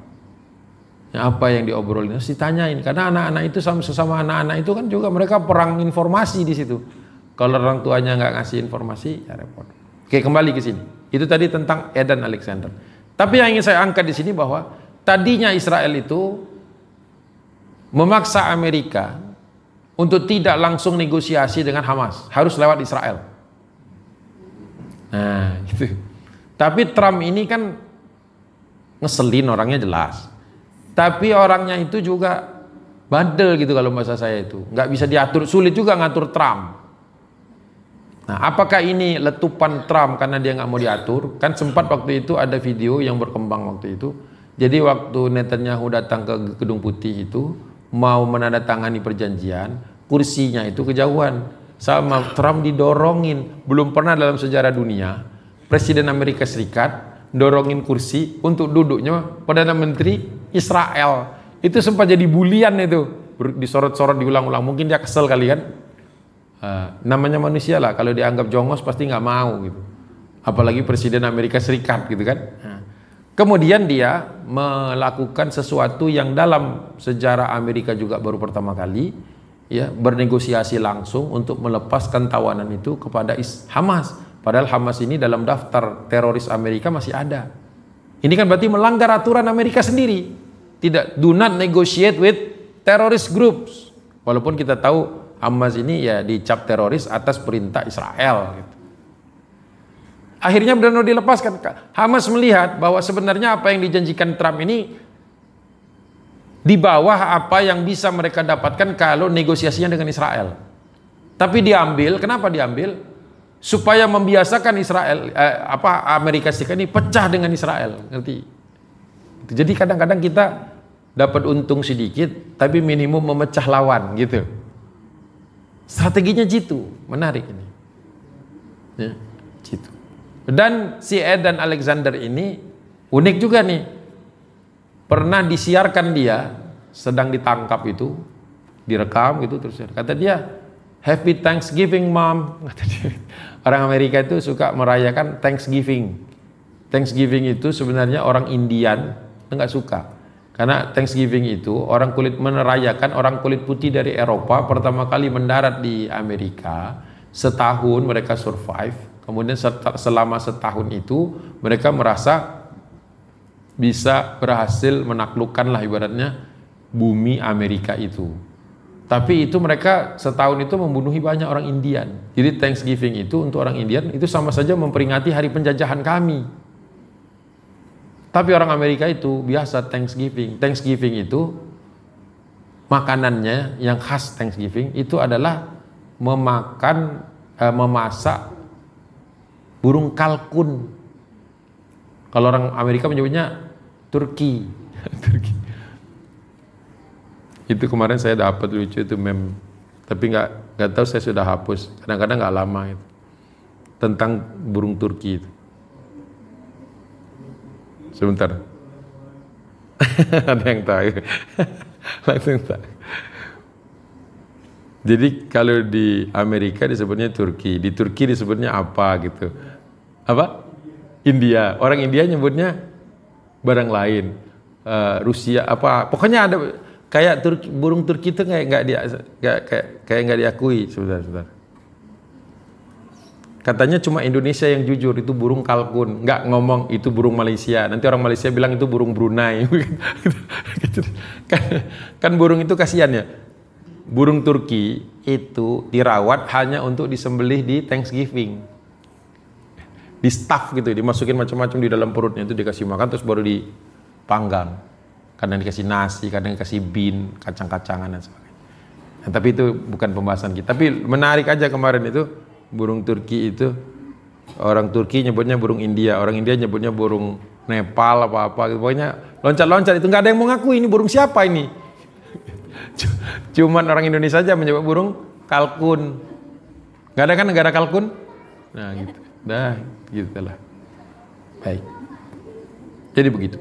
apa yang diobrolin, harus ditanyain. Karena anak-anak itu sesama anak-anak itu kan juga mereka perang informasi di situ. Kalau orang tuanya nggak ngasih informasi, ya repot. Oke, kembali ke sini. Itu tadi tentang Ed dan Alexander. Tapi yang ingin saya angkat di sini bahwa tadinya Israel itu memaksa Amerika untuk tidak langsung negosiasi dengan Hamas, harus lewat Israel. Nah gitu. Tapi Trump ini kan ngeselin orangnya jelas. Tapi orangnya itu juga bandel gitu kalau bahasa saya itu. Nggak bisa diatur, sulit juga ngatur Trump. Nah apakah ini letupan Trump karena dia nggak mau diatur? Kan sempat waktu itu ada video yang berkembang waktu itu. Jadi waktu Netanyahu datang ke Gedung Putih itu mau menandatangani perjanjian, kursinya itu kejauhan. Sama Trump didorongin. Belum pernah dalam sejarah dunia Presiden Amerika Serikat dorongin kursi untuk duduknya Perdana Menteri Israel. Itu sempat jadi bulian itu, disorot-sorot diulang-ulang. Mungkin dia kesel kali kan. Namanya manusia lah, kalau dianggap jongos pasti nggak mau gitu. Apalagi Presiden Amerika Serikat gitu kan. Kemudian dia melakukan sesuatu yang dalam sejarah Amerika juga baru pertama kali, ya, bernegosiasi langsung untuk melepaskan tawanan itu kepada Hamas. Padahal Hamas ini dalam daftar teroris Amerika masih ada. Ini kan berarti melanggar aturan Amerika sendiri. Tidak, do not negotiate with terrorist groups. Walaupun kita tahu Hamas ini ya dicap teroris atas perintah Israel gitu. Akhirnya benar-benar dilepaskan. Hamas melihat bahwa sebenarnya apa yang dijanjikan Trump ini di bawah apa yang bisa mereka dapatkan kalau negosiasinya dengan Israel. Tapi diambil, kenapa diambil? Supaya membiasakan Israel, Amerika Serikat ini pecah dengan Israel, ngerti? Jadi kadang-kadang kita dapat untung sedikit, tapi minimum memecah lawan, gitu. Strateginya gitu, menarik ini. Ya, gitu. Dan si Ed dan Alexander ini unik juga nih. Pernah disiarkan dia sedang ditangkap itu, direkam gitu terus kata dia, Happy Thanksgiving, Mom. Orang Amerika itu suka merayakan Thanksgiving. Thanksgiving itu sebenarnya orang Indian nggak suka. Karena Thanksgiving itu orang kulit merayakan orang kulit putih dari Eropa pertama kali mendarat di Amerika. Setahun mereka survive. Kemudian selama setahun itu mereka merasa bisa berhasil menaklukkan lah ibaratnya bumi Amerika itu. Tapi itu mereka setahun itu membunuhi banyak orang Indian. Jadi Thanksgiving itu untuk orang Indian itu sama saja memperingati hari penjajahan kami. Tapi orang Amerika itu biasa Thanksgiving. Thanksgiving itu makanannya yang khas Thanksgiving itu adalah memasak burung kalkun. Kalau orang Amerika menyebutnya turkey. Itu kemarin saya dapat lucu itu meme, tapi nggak tahu saya sudah hapus. Kadang-kadang nggak lama itu tentang burung Turki itu. Sebentar, ada yang tahu? Langsung tahu. Jadi kalau di Amerika disebutnya Turki, di Turki disebutnya apa gitu? Apa? India. Orang India nyebutnya barang lain. Rusia apa? Pokoknya ada. Kayak burung Turki itu kayak nggak diakui, sebentar. Katanya cuma Indonesia yang jujur itu burung kalkun, nggak ngomong itu burung Malaysia. Nanti orang Malaysia bilang itu burung Brunei. kan burung itu kasihan ya. Burung Turki itu dirawat hanya untuk disembelih di Thanksgiving. Di stuff gitu, dimasukin macam-macam di dalam perutnya itu dikasih makan terus baru dipanggang. Kadang dikasih nasi, kadang dikasih bean, kacang-kacangan dan sebagainya. Nah, tapi itu bukan pembahasan kita. Tapi menarik aja kemarin itu burung Turki itu orang Turki nyebutnya burung India, orang India nyebutnya burung Nepal apa-apa. Pokoknya loncat-loncat itu nggak ada yang mau ngaku ini burung siapa ini. Cuman orang Indonesia aja menyebut burung kalkun. Nggak ada kan negara kalkun? Nah gitu, dah gitulah. Baik. Jadi begitu.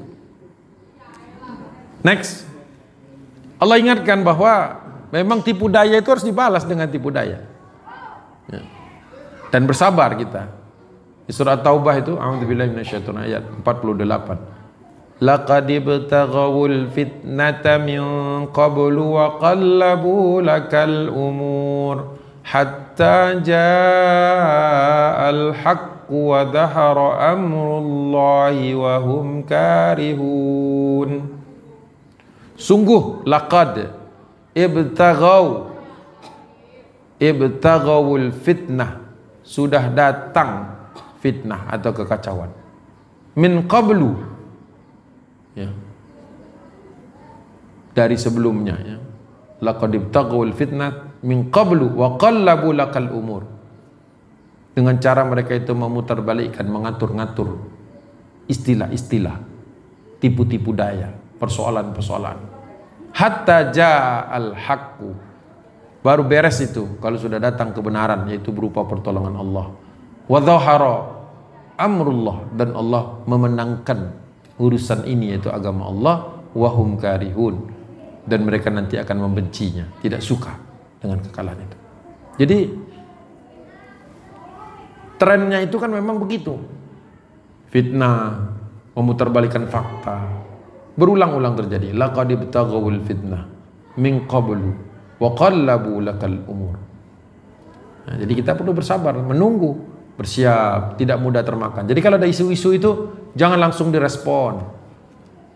Next, Allah ingatkan bahwa memang tipu daya itu harus dibalas dengan tipu daya. Ya. Dan bersabar kita. Di surah Taubah itu, a'udzubillahi minasyaitonir ayat 48. Laqad ibtaghawul fitnata min qablu wa qallabu lakal umur hatta ja'al haqq wa dhahara amrullahi wa hum karihun. Sungguh laqad ibtaghawul fitnah, sudah datang fitnah atau kekacauan min qablu, ya, dari sebelumnya, ya. Laqad ibtaghawul fitnah min qablu wa qallabu lakal umur, dengan cara mereka itu memutarbalikkan, mengatur-ngatur istilah-istilah, tipu-tipu daya, persoalan-persoalan. Hatta ja'al haqqu, baru beres itu kalau sudah datang kebenaran, yaitu berupa pertolongan Allah. Wa dhahara amrullah, dan Allah memenangkan urusan ini, yaitu agama Allah. Wa hum karihun, dan mereka nanti akan membencinya, tidak suka dengan kekalahan itu. Jadi trennya itu kan memang begitu. Fitnah, memutarbalikkan fakta, berulang-ulang terjadi. Laqad ibtaghawul fitnah min qablu wa qallabu lakal umur. Nah, jadi kita perlu bersabar, menunggu, bersiap, tidak mudah termakan. Jadi kalau ada isu-isu itu jangan langsung direspon.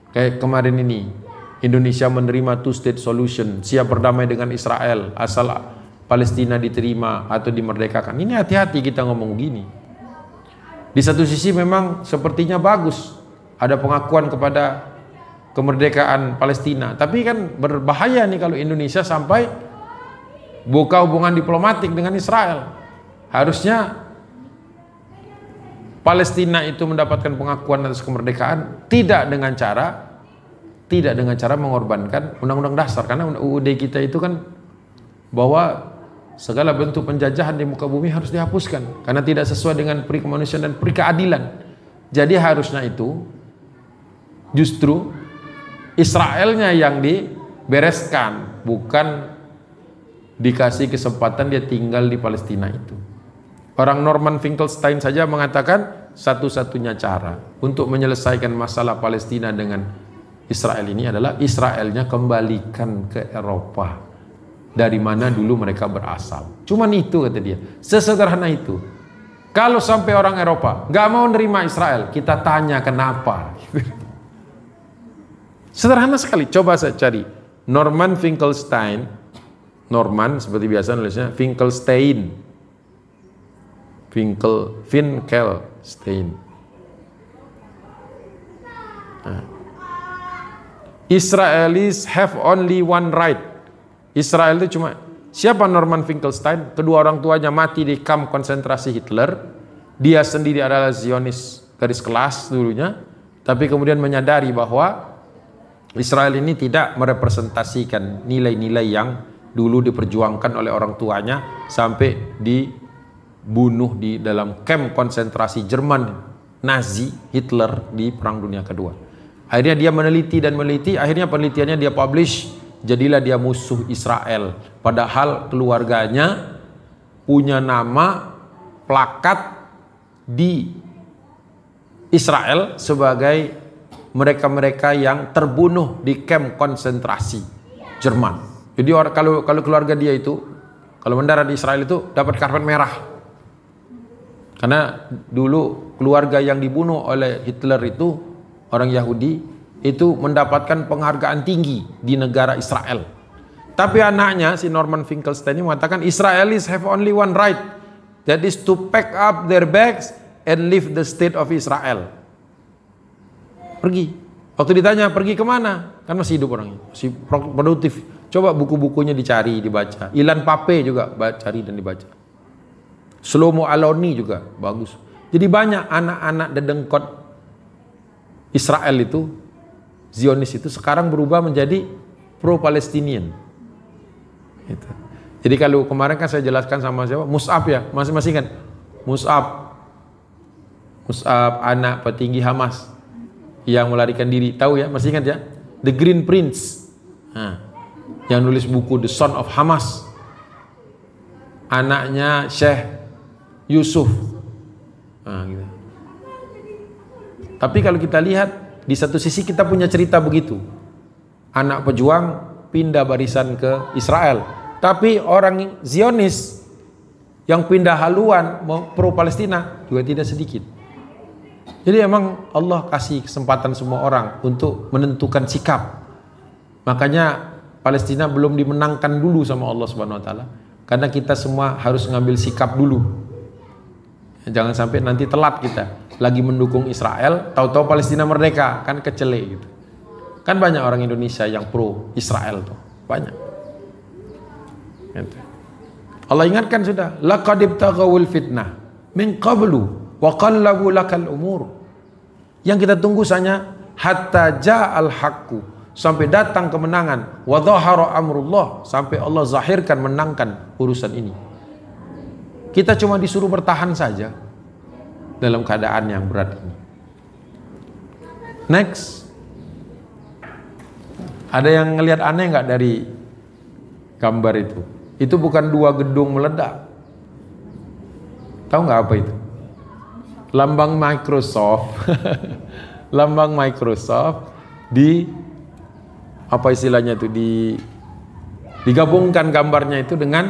Kayak kemarin ini, Indonesia menerima two-state solution, siap berdamai dengan Israel asal Palestina diterima atau dimerdekakan. Ini hati-hati kita ngomong gini. Di satu sisi memang sepertinya bagus, ada pengakuan kepada kemerdekaan Palestina, tapi kan berbahaya nih kalau Indonesia sampai buka hubungan diplomatik dengan Israel. Harusnya Palestina itu mendapatkan pengakuan atas kemerdekaan tidak dengan cara mengorbankan undang-undang dasar, karena UUD kita itu kan bahwa segala bentuk penjajahan di muka bumi harus dihapuskan karena tidak sesuai dengan peri kemanusiaan dan peri keadilan. Jadi harusnya itu justru Israelnya yang dibereskan, bukan dikasih kesempatan dia tinggal di Palestina itu. Orang Norman Finkelstein saja mengatakan satu-satunya cara untuk menyelesaikan masalah Palestina dengan Israel ini adalah Israelnya kembalikan ke Eropa dari mana dulu mereka berasal. Cuman itu kata dia, sesederhana itu. Kalau sampai orang Eropa nggak mau nerima Israel, kita tanya kenapa. Sederhana sekali. Coba saya cari Norman Finkelstein. Norman seperti biasa nulisnya Finkelstein. Finkelstein. Nah. Israelis have only one right. Israel itu cuma, siapa Norman Finkelstein? Kedua orang tuanya mati di kamp konsentrasi Hitler. Dia sendiri adalah Zionis garis kelas dulunya, tapi kemudian menyadari bahwa Israel ini tidak merepresentasikan nilai-nilai yang dulu diperjuangkan oleh orang tuanya sampai dibunuh di dalam kamp konsentrasi Jerman Nazi Hitler di Perang Dunia Kedua. Akhirnya dia meneliti dan meneliti, akhirnya penelitiannya dia publish, jadilah dia musuh Israel. Padahal keluarganya punya nama plakat di Israel sebagai mereka-mereka yang terbunuh di kamp konsentrasi Jerman. Jadi kalau keluarga dia itu, kalau mendarat di Israel itu dapat karpet merah. Karena dulu keluarga yang dibunuh oleh Hitler itu, orang Yahudi, itu mendapatkan penghargaan tinggi di negara Israel. Tapi anaknya, si Norman Finkelstein ini mengatakan, Israelis have only one right, that is to pack up their bags and leave the state of Israel. Pergi. Waktu ditanya, pergi kemana? Kan masih hidup orangnya, masih produktif. Coba buku-bukunya dicari, dibaca. Ilan Pape juga cari dan dibaca. Shlomo Aloni juga bagus. Jadi banyak anak-anak dedengkot Israel itu, Zionis itu sekarang berubah menjadi pro-Palestinian. Gitu. Jadi kalau kemarin kan saya jelaskan sama siapa? Mus'ab ya, masing-masing kan? Mus'ab anak petinggi Hamas yang melarikan diri, tahu ya? Masih ingat ya? The Green Prince, yang nulis buku The Son of Hamas. Anaknya Syekh Yusuf. Gitu. Tapi kalau kita lihat, di satu sisi kita punya cerita begitu. Anak pejuang pindah barisan ke Israel. Tapi orang Zionis yang pindah haluan pro Palestina juga tidak sedikit. Jadi emang Allah kasih kesempatan semua orang untuk menentukan sikap. Makanya Palestina belum dimenangkan dulu sama Allah Subhanahu wa taala. Karena kita semua harus ngambil sikap dulu. Jangan sampai nanti telat kita. Lagi mendukung Israel, tahu-tahu Palestina merdeka, kan kecele gitu. Kan banyak orang Indonesia yang pro Israel tuh, banyak. Gitu. Allah ingatkan sudah, laqad ibtaghawul fitnah min qablu wa qallabu lakal umur. Yang kita tunggu hanya hatta ja'al haqqu, sampai datang kemenangan, wa dhahara amrullah, sampai Allah zahirkan menangkan urusan ini. Kita cuma disuruh bertahan saja dalam keadaan yang berat ini. Next. Ada yang ngelihat aneh nggak dari gambar itu? Itu bukan dua gedung meledak. Tahu nggak apa itu? Lambang Microsoft. Lambang Microsoft di apa istilahnya itu, digabungkan gambarnya itu dengan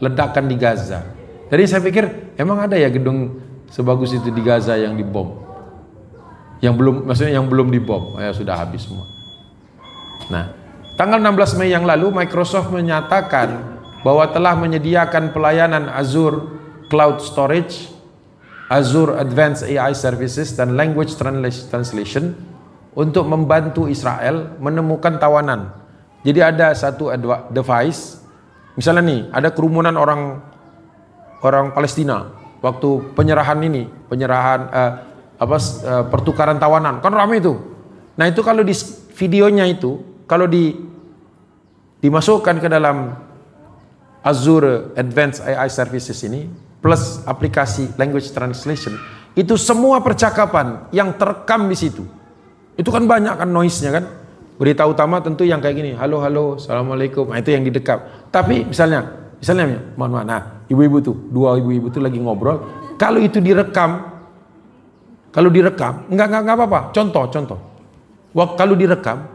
ledakan di Gaza. Jadi saya pikir emang ada ya gedung sebagus itu di Gaza yang dibom, yang belum dibom, ya sudah habis semua. Nah, tanggal 16 Mei yang lalu Microsoft menyatakan bahwa telah menyediakan pelayanan Azure Cloud Storage, Azure Advanced AI Services, dan Language Translation untuk membantu Israel menemukan tawanan. Jadi ada satu device, misalnya nih ada kerumunan orang Palestina. Waktu pertukaran tawanan, kan ramai itu. Nah itu kalau di videonya itu, kalau dimasukkan ke dalam Azure Advanced AI Services ini, plus aplikasi Language Translation, itu semua percakapan yang terekam di situ. Itu kan banyak kan noise-nya kan. Berita utama tentu yang kayak gini, halo, halo, assalamualaikum, nah, itu yang didekap. Tapi misalnya, mohon maaf, nah, ibu-ibu tuh, dua ibu-ibu tuh lagi ngobrol, kalau itu direkam, nggak apa-apa. Contoh, kalau direkam,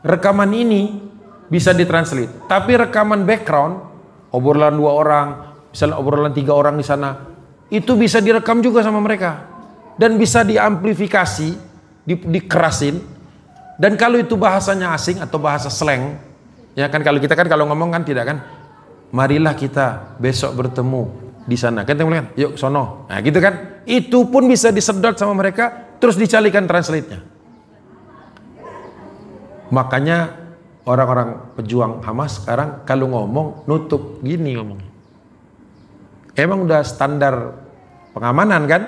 rekaman ini bisa ditranslate, tapi rekaman background, obrolan 2 orang, misalnya obrolan 3 orang di sana, itu bisa direkam juga sama mereka, dan bisa diamplifikasi, dikerasin. Dan kalau itu bahasanya asing atau bahasa slang, ya kan, kalau kita kan kalau ngomong kan tidak kan, marilah kita besok bertemu di sana, kan teman-teman, yuk sono, nah gitu kan, itu pun bisa disedot sama mereka, terus dicarikan translate-nya. Makanya orang-orang pejuang Hamas sekarang kalau ngomong nutup gini ngomongnya. Emang udah standar pengamanan kan?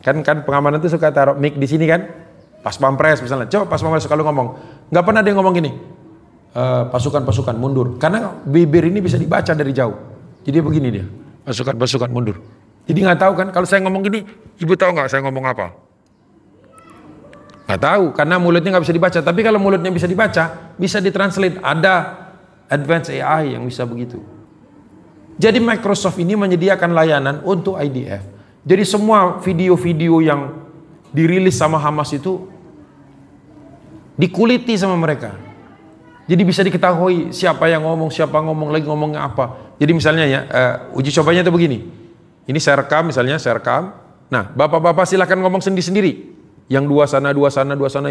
Kan pengamanan itu suka taruh mic di sini kan? Pas pampres misalnya, coba pas pampres kalau ngomong, nggak pernah dia ngomong gini, pasukan mundur, karena bibir ini bisa dibaca dari jauh. Jadi begini dia, pasukan mundur. Jadi nggak tahu kan, kalau saya ngomong gini, ibu tahu nggak saya ngomong apa? Nggak tahu, karena mulutnya nggak bisa dibaca. Tapi kalau mulutnya bisa dibaca, bisa ditranslate. Ada advanced AI yang bisa begitu. Jadi Microsoft ini menyediakan layanan untuk IDF. Jadi semua video-video yang dirilis sama Hamas itu dikuliti sama mereka. Jadi bisa diketahui siapa yang ngomong, siapa ngomong lagi, ngomongnya apa. Jadi misalnya ya, uji cobanya itu begini. Ini saya rekam misalnya, Nah, bapak-bapak silakan ngomong sendiri-sendiri. Yang dua sana,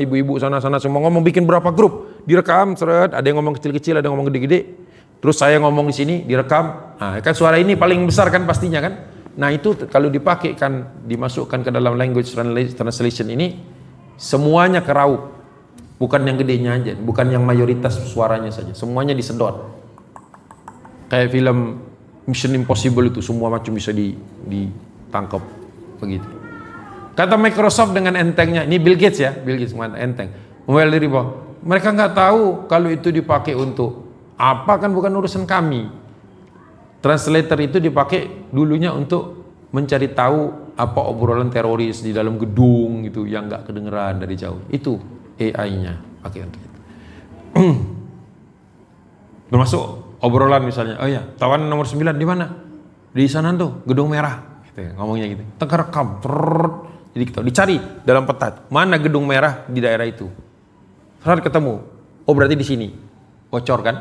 ibu-ibu sana, semua ngomong, bikin berapa grup. Direkam, seret, ada yang ngomong kecil-kecil, ada yang ngomong gede-gede. Terus saya ngomong di sini, direkam. Nah, kan suara ini paling besar kan pastinya kan. Nah, itu kalau dipakai kan, dimasukkan ke dalam language translation ini, semuanya keraup. Bukan yang gedenya aja, bukan yang mayoritas suaranya saja, semuanya disedot. Kayak film Mission Impossible itu, semua macam bisa ditangkap begitu. Kata Microsoft dengan entengnya, ini Bill Gates enteng. Mereka nggak tahu kalau itu dipakai untuk apa, kan bukan urusan kami. Translator itu dipakai dulunya untuk mencari tahu apa obrolan teroris di dalam gedung gitu yang nggak kedengeran dari jauh. Itu AI-nya pakai untuk itu. Termasuk obrolan misalnya, oh ya, tawanan nomor 9 di mana? Di sana tuh, gedung merah. Gitu, ngomongnya gitu. Rekam. Jadi kita dicari dalam peta, mana gedung merah di daerah itu. Saat ketemu, oh berarti di sini. Bocor kan?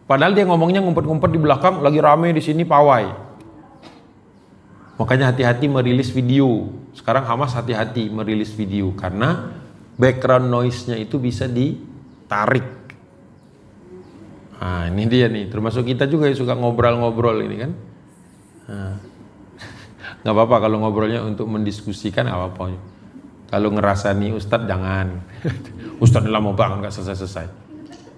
Padahal dia ngomongnya ngumpet-ngumpet di belakang, lagi rame di sini pawai. Makanya hati-hati merilis video. Sekarang Hamas hati-hati merilis video karena background noise-nya itu bisa ditarik. Nah, ini dia nih, termasuk kita juga yang suka ngobrol-ngobrol ini kan. Nah, nggak apa-apa kalau ngobrolnya untuk mendiskusikan, nggak apa-apa. Kalau ngerasa nih Ustadz jangan. Ustadz lama banget nggak selesai-selesai.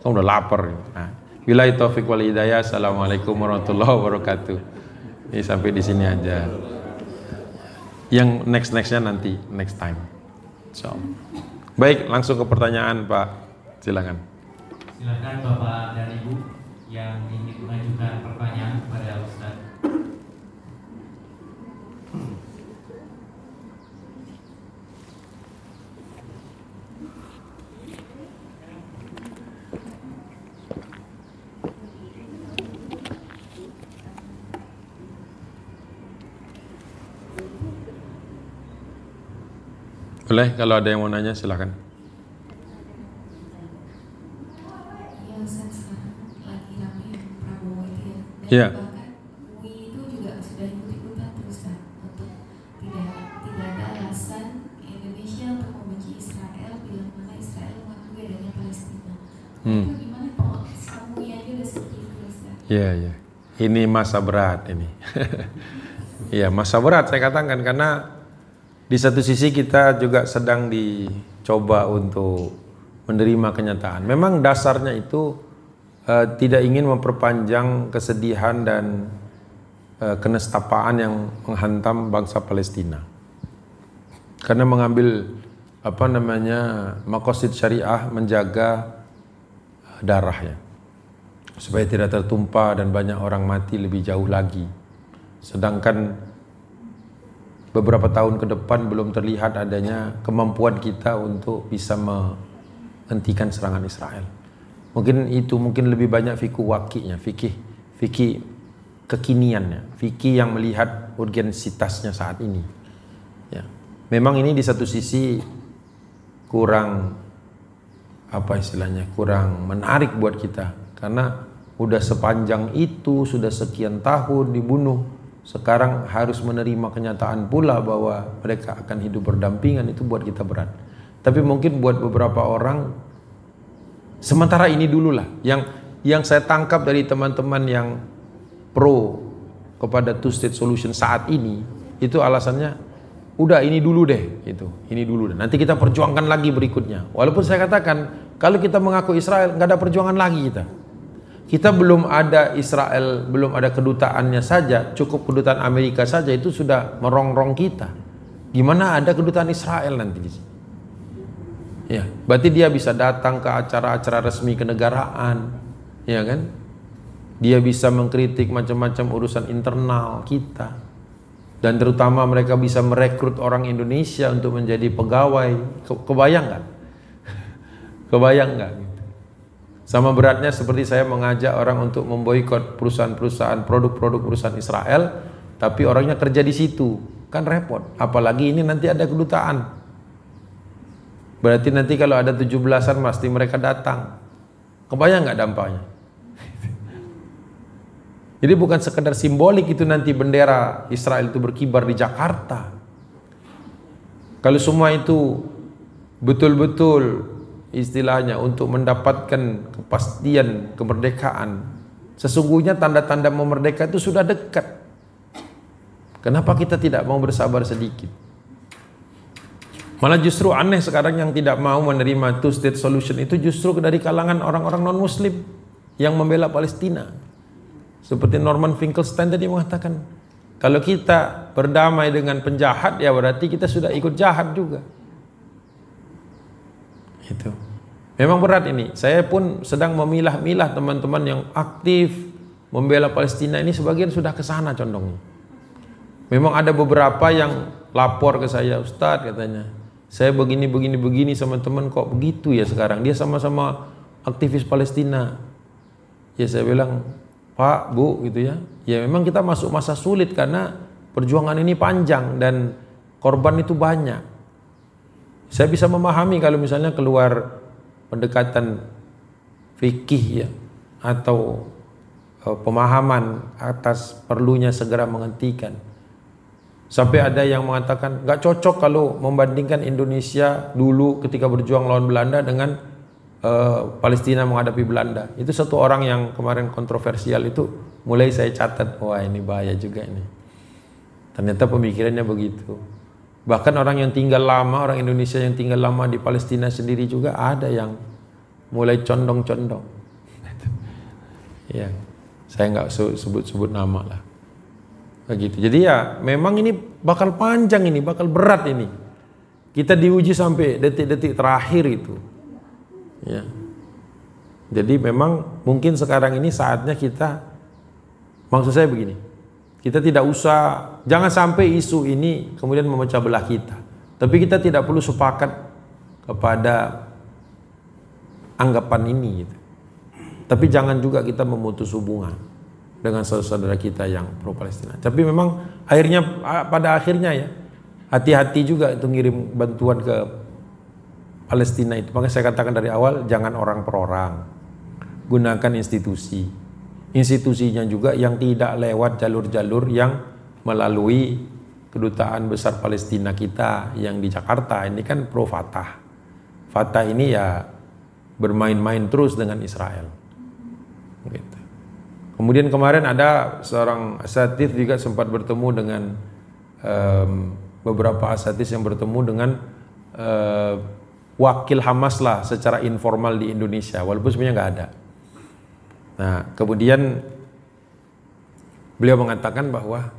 Kamu udah lapar. Nah, billahi taufiq wal hidayah. Assalamualaikum warahmatullahi wabarakatuh. Ini sampai di sini aja. Yang next-nextnya nanti, next time. So. Baik, langsung ke pertanyaan Pak. Silakan. Silakan Bapak dan Ibu yang ingin mengajukan pertanyaan kepada Ustaz. Boleh, kalau ada yang mau nanya silakan. Ya, Ustaz, lagi rame Prabowo itu ya. Dan Ya. bahkan UI itu juga sudah ikut-ikutan tuh Ustaz, untuk tidak ada alasan Indonesia untuk membenci Israel bila mana Israel mengakui adanya Palestina. Itu gimana Pak? Kamu aja udah seperti itu Ustaz. Iya. Ini masa berat ini. Iya, masa berat saya katakan karena di satu sisi kita juga sedang dicoba untuk menerima kenyataan. Memang dasarnya itu tidak ingin memperpanjang kesedihan dan kenestapaan yang menghantam bangsa Palestina. Karena mengambil maqasid syariah, menjaga darahnya supaya tidak tertumpah dan banyak orang mati lebih jauh lagi. Sedangkan beberapa tahun ke depan belum terlihat adanya kemampuan kita untuk bisa hentikan serangan Israel. Mungkin lebih banyak fikih waqi'nya, fikih kekiniannya, fikih yang melihat urgensitasnya saat ini. Ya. Memang ini di satu sisi kurang kurang menarik buat kita, karena udah sepanjang itu, sudah sekian tahun dibunuh, sekarang harus menerima kenyataan pula bahwa mereka akan hidup berdampingan, itu buat kita berat. Tapi mungkin buat beberapa orang sementara ini dululah. Yang saya tangkap dari teman-teman yang pro kepada two state solution saat ini, itu alasannya udah ini dulu deh, ini dulu deh. Nanti kita perjuangkan lagi berikutnya. Walaupun saya katakan kalau kita mengaku Israel nggak ada perjuangan lagi kita belum ada Israel, belum ada kedutaannya saja, cukup kedutaan Amerika saja itu sudah merongrong kita. Gimana ada kedutaan Israel nanti di sini? Ya, berarti dia bisa datang ke acara-acara resmi kenegaraan, ya kan? Dia bisa mengkritik macam-macam urusan internal kita, dan terutama mereka bisa merekrut orang Indonesia untuk menjadi pegawai. Kebayang nggak? Kebayang nggak? Sama beratnya seperti saya mengajak orang untuk memboikot perusahaan-perusahaan, produk-produk perusahaan Israel, tapi orangnya kerja di situ, kan repot. Apalagi ini nanti ada kedutaan. Berarti nanti kalau ada 17-an pasti mereka datang. Kebayang nggak dampaknya? Jadi bukan sekedar simbolik itu nanti bendera Israel itu berkibar di Jakarta. Kalau semua itu betul-betul istilahnya untuk mendapatkan kepastian kemerdekaan, sesungguhnya tanda-tanda memerdeka itu sudah dekat. Kenapa kita tidak mau bersabar sedikit? Malah justru aneh sekarang yang tidak mau menerima two state solution itu justru dari kalangan orang-orang non muslim yang membela Palestina. Seperti Norman Finkelstein tadi mengatakan, kalau kita berdamai dengan penjahat ya berarti kita sudah ikut jahat juga. Itu memang berat ini. Saya pun sedang memilah-milah teman-teman yang aktif membela Palestina ini, sebagian sudah ke sana condongnya. Memang ada beberapa yang lapor ke saya, Ustadz katanya, saya begini sama teman kok begitu ya sekarang. Dia sama-sama aktivis Palestina. Ya saya bilang, Pak, Bu gitu ya. Ya memang kita masuk masa sulit karena perjuangan ini panjang dan korban itu banyak. Saya bisa memahami kalau misalnya keluar pendekatan fikih ya, atau pemahaman atas perlunya segera menghentikan. Sampai ada yang mengatakan gak cocok kalau membandingkan Indonesia dulu ketika berjuang lawan Belanda dengan Palestina menghadapi Belanda. Itu satu orang yang kemarin kontroversial itu, mulai saya catat, wah ini bahaya juga ini. Ternyata pemikirannya begitu. Bahkan orang yang tinggal lama, orang Indonesia yang tinggal lama di Palestina sendiri juga ada yang mulai condong-condong. Ya, saya nggak sebut-sebut nama lah. Begitu. Jadi ya memang ini bakal panjang ini, bakal berat ini. Kita diuji sampai detik-detik terakhir itu. Ya. Jadi memang mungkin sekarang ini saatnya kita, maksud saya begini, kita tidak usah, jangan sampai isu ini kemudian memecah belah kita. Tapi kita tidak perlu sepakat kepada anggapan ini gitu. Tapi jangan juga kita memutus hubungan dengan saudara-saudara kita yang pro Palestina. Tapi memang pada akhirnya ya, hati-hati juga itu ngirim bantuan ke Palestina itu. Makanya saya katakan dari awal, jangan orang per orang. Gunakan institusi. Institusinya juga yang tidak lewat jalur-jalur yang melalui kedutaan besar Palestina kita yang di Jakarta. Ini kan pro Fatah. Fatah ini ya bermain-main terus dengan Israel. Gitu. Kemudian kemarin ada seorang asatidz juga sempat bertemu dengan beberapa asatidz yang bertemu dengan wakil Hamas lah secara informal di Indonesia, walaupun sebenarnya nggak ada. Nah, kemudian beliau mengatakan bahwa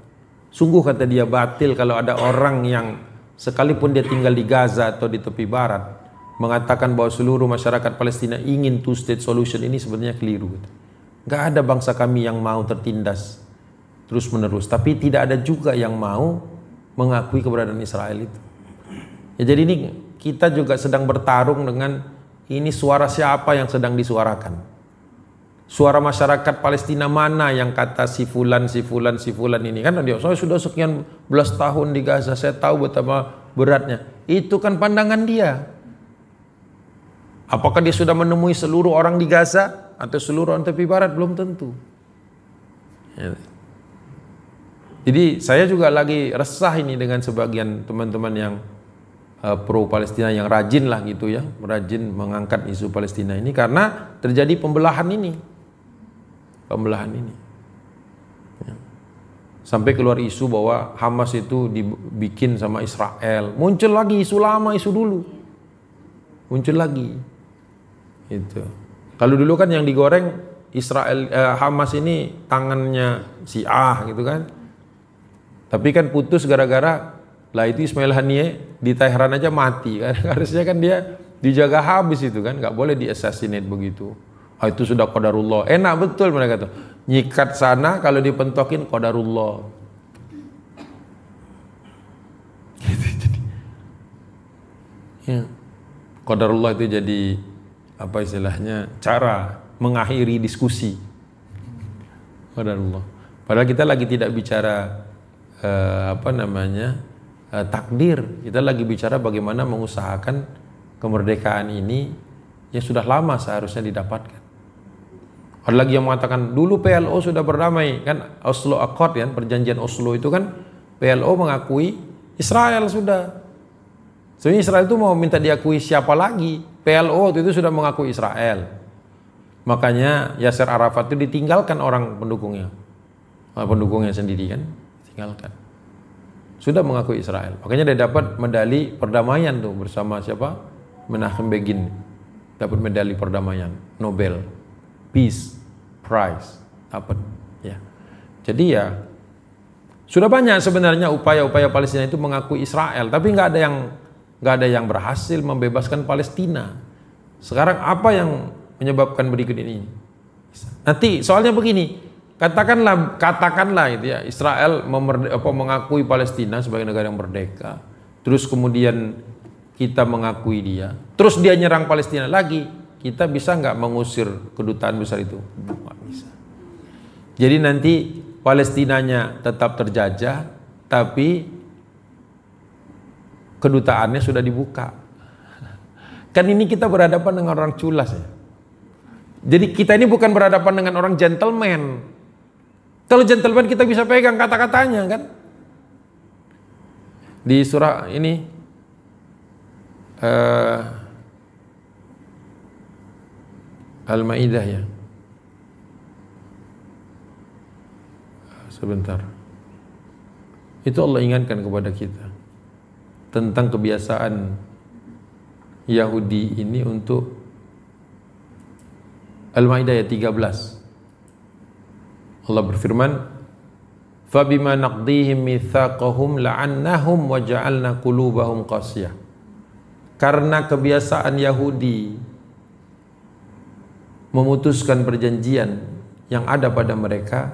sungguh kata dia batil kalau ada orang yang sekalipun dia tinggal di Gaza atau di tepi barat mengatakan bahwa seluruh masyarakat Palestina ingin two state solution. Ini sebenarnya keliru. Nggak ada bangsa kami yang mau tertindas terus menerus, tapi tidak ada juga yang mau mengakui keberadaan Israel itu. Ya, jadi ini kita juga sedang bertarung dengan ini suara siapa yang sedang disuarakan. Suara masyarakat Palestina mana yang kata si fulan ini kan, saya sudah sekian belas tahun di Gaza, saya tahu betapa beratnya. Itu kan pandangan dia. Apakah dia sudah menemui seluruh orang di Gaza atau seluruh orang tepi barat? Belum tentu. Ya. Jadi saya juga lagi resah ini dengan sebagian teman-teman yang pro Palestina yang rajin lah gitu ya, rajin mengangkat isu Palestina ini karena terjadi pembelahan ini. Ya. Sampai keluar isu bahwa Hamas itu dibikin sama Israel. Muncul lagi isu lama, isu dulu. Muncul lagi. Itu. Kalau dulu kan yang digoreng Hamas ini tangannya Syiah gitu kan. Tapi kan putus gara-gara lah itu Ismail Haniyeh di Tehran aja mati kan. Harusnya kan dia dijaga habis itu kan, nggak boleh di assassinate begitu. Itu sudah qadarullah. Enak betul mereka tuh. Nyikat sana kalau dipentokin qadarullah. Ya. Qadarullah itu jadi apa istilahnya? Cara mengakhiri diskusi. Qadarullah. Padahal kita lagi tidak bicara takdir. Kita lagi bicara bagaimana mengusahakan kemerdekaan ini yang sudah lama seharusnya didapatkan. Ada lagi yang mengatakan dulu PLO sudah berdamai kan, Oslo Accord kan, perjanjian Oslo itu kan PLO mengakui Israel sudah. Sebenarnya Israel itu mau minta diakui siapa lagi? PLO itu sudah mengakui Israel. Makanya Yasser Arafat itu ditinggalkan orang pendukungnya sendiri kan, tinggalkan. Sudah mengakui Israel. Makanya dia dapat medali perdamaian tuh bersama siapa? Menachem Begin. Dapat medali perdamaian Nobel. Peace Prize dapat ya. Jadi ya sudah banyak sebenarnya upaya-upaya Palestina itu mengakui Israel, tapi nggak ada yang berhasil membebaskan Palestina. Sekarang apa yang menyebabkan berikut ini? Nanti soalnya begini, katakanlah itu ya, Israel mengakui Palestina sebagai negara yang merdeka, terus kemudian kita mengakui dia, terus dia nyerang Palestina lagi. Kita bisa nggak mengusir kedutaan besar itu? Nggak bisa. Jadi nanti Palestinanya tetap terjajah, tapi kedutaannya sudah dibuka. Kan ini kita berhadapan dengan orang culas ya. Jadi kita ini bukan berhadapan dengan orang gentleman. Kalau gentleman kita bisa pegang kata-katanya kan. Di surah ini Al-Maidah ya. Sebentar. Itu Allah ingatkan kepada kita tentang kebiasaan Yahudi ini untuk Al-Maidah ayat 13. Allah berfirman, "Fabima naqdihim mitsaqahum la'annahum wa ja'alna qulubahum qasiyah." Karena kebiasaan Yahudi memutuskan perjanjian yang ada pada mereka,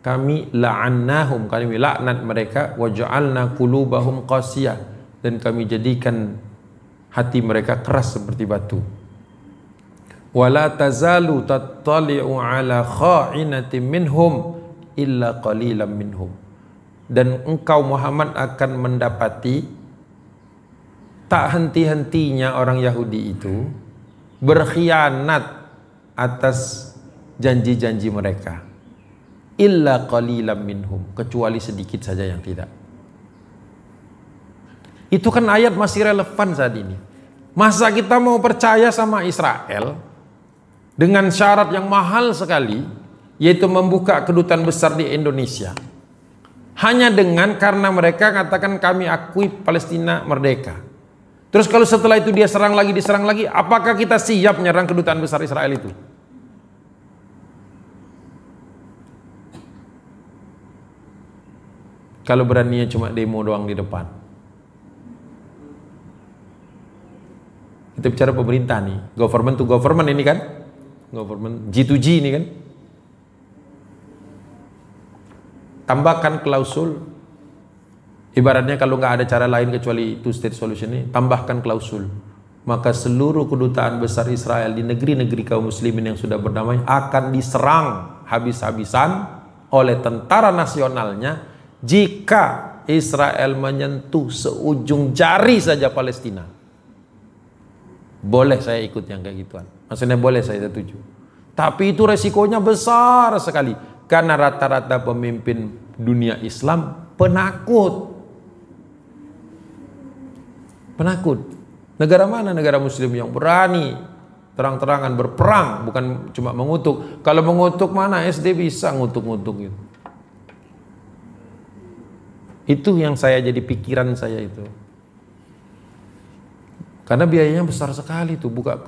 kami la'annahum, kami laknat mereka, wa ja'alna qulubahum qasiyah, dan kami jadikan hati mereka keras seperti batu. Wala tazalu tattali'u ala kha'inatin minhum illa qalilan minhum, dan engkau Muhammad akan mendapati tak henti-hentinya orang Yahudi itu berkhianat atas janji-janji mereka, illa qalilan minhum, kecuali sedikit saja yang tidak. Itu kan ayat masih relevan saat ini. Masa kita mau percaya sama Israel dengan syarat yang mahal sekali, yaitu membuka kedutaan besar di Indonesia, hanya dengan karena mereka katakan kami akui Palestina merdeka. Terus kalau setelah itu dia diserang lagi, apakah kita siap menyerang kedutaan besar Israel itu? Kalau beraninya cuma demo doang di depan. Kita bicara pemerintah nih, government to government ini kan, government G2G ini kan. Tambahkan klausul. Ibaratnya kalau nggak ada cara lain kecuali two state solution ini, tambahkan klausul maka seluruh kedutaan besar Israel di negeri-negeri kaum muslimin yang sudah berdamai akan diserang habis-habisan oleh tentara nasionalnya jika Israel menyentuh seujung jari saja Palestina. Boleh saya ikut yang kayak gituan. Maksudnya boleh saya setuju. Tapi itu resikonya besar sekali. Karena rata-rata pemimpin dunia Islam penakut. Penakut. Negara mana negara muslim yang berani terang-terangan berperang, bukan cuma mengutuk. Kalau mengutuk mana SD bisa ngutuk-ngutuk gitu. Itu yang saya jadi pikiran saya itu. Karena biayanya besar sekali tuh buka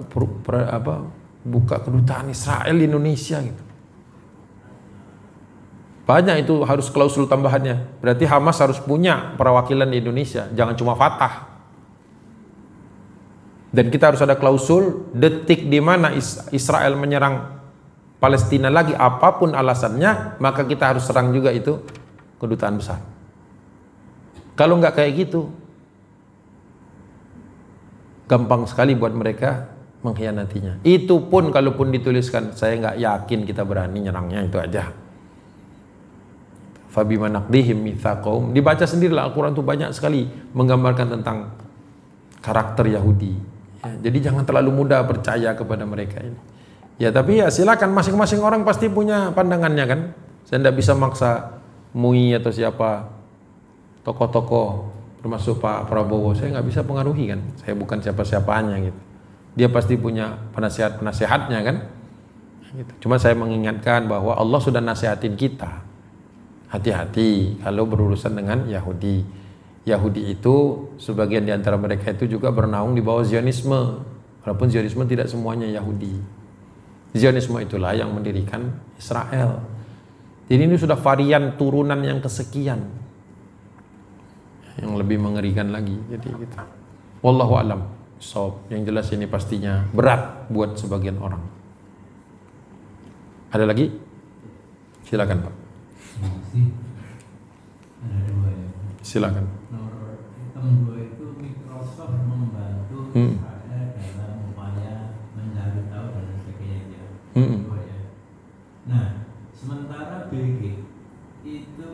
kedutaan Israel di Indonesia gitu. Banyak itu harus klausul tambahannya. Berarti Hamas harus punya perwakilan di Indonesia, jangan cuma Fatah. Dan kita harus ada klausul detik di mana Israel menyerang Palestina lagi, apapun alasannya, maka kita harus serang juga itu kedutaan besar. Kalau nggak kayak gitu, gampang sekali buat mereka mengkhianatinya. Itu pun kalaupun dituliskan, saya nggak yakin kita berani nyerangnya, itu aja. Fabima naqdihim mitsaqahum. Dibaca sendirilah, Al-Quran itu banyak sekali menggambarkan tentang karakter Yahudi. Ya, jadi jangan terlalu mudah percaya kepada mereka ini. Ya tapi ya silakan, masing-masing orang pasti punya pandangannya kan. Saya tidak bisa maksa MUI atau siapa, tokoh-tokoh termasuk Pak Prabowo. Saya nggak bisa pengaruhi kan. Saya bukan siapa-siapanya gitu. Dia pasti punya penasehat-penasehatnya kan. Gitu. Cuma saya mengingatkan bahwa Allah sudah nasihatin kita. Hati-hati kalau berurusan dengan Yahudi. Yahudi itu sebagian di antara mereka itu juga bernaung di bawah Zionisme. Walaupun Zionisme tidak semuanya Yahudi. Zionisme itulah yang mendirikan Israel. Jadi ini sudah varian turunan yang kesekian. Yang lebih mengerikan lagi. Jadi gitu. Wallahu a'lam. So, yang jelas ini pastinya berat buat sebagian orang. Ada lagi? Silakan Pak. Ada dua ya. Silakan. Nomor kedua itu Microsoft membantu Israel dalam upaya mencari tahu dan sebagainya. Kedua ya. Nah, sementara Bill Gates itu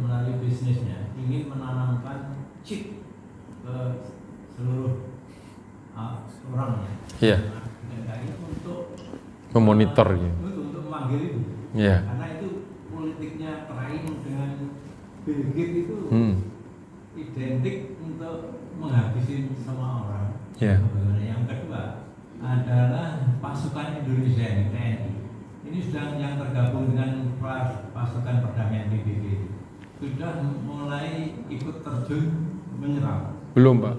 melalui bisnisnya ingin menanamkan chip ke seluruh orangnya. Iya. Untuk memonitor gitu. Untuk memanggil itu. Iya. Karena itu politiknya terakhir dengan Bill Gates itu identik untuk menghabisi semua orang. Iya. Yang kedua adalah pasukan Indonesia ini, TNI. Ini sudah yang tergabung dengan pasukan perdamaian PBB. Sudah mulai ikut terjun menyerang. Belum Pak.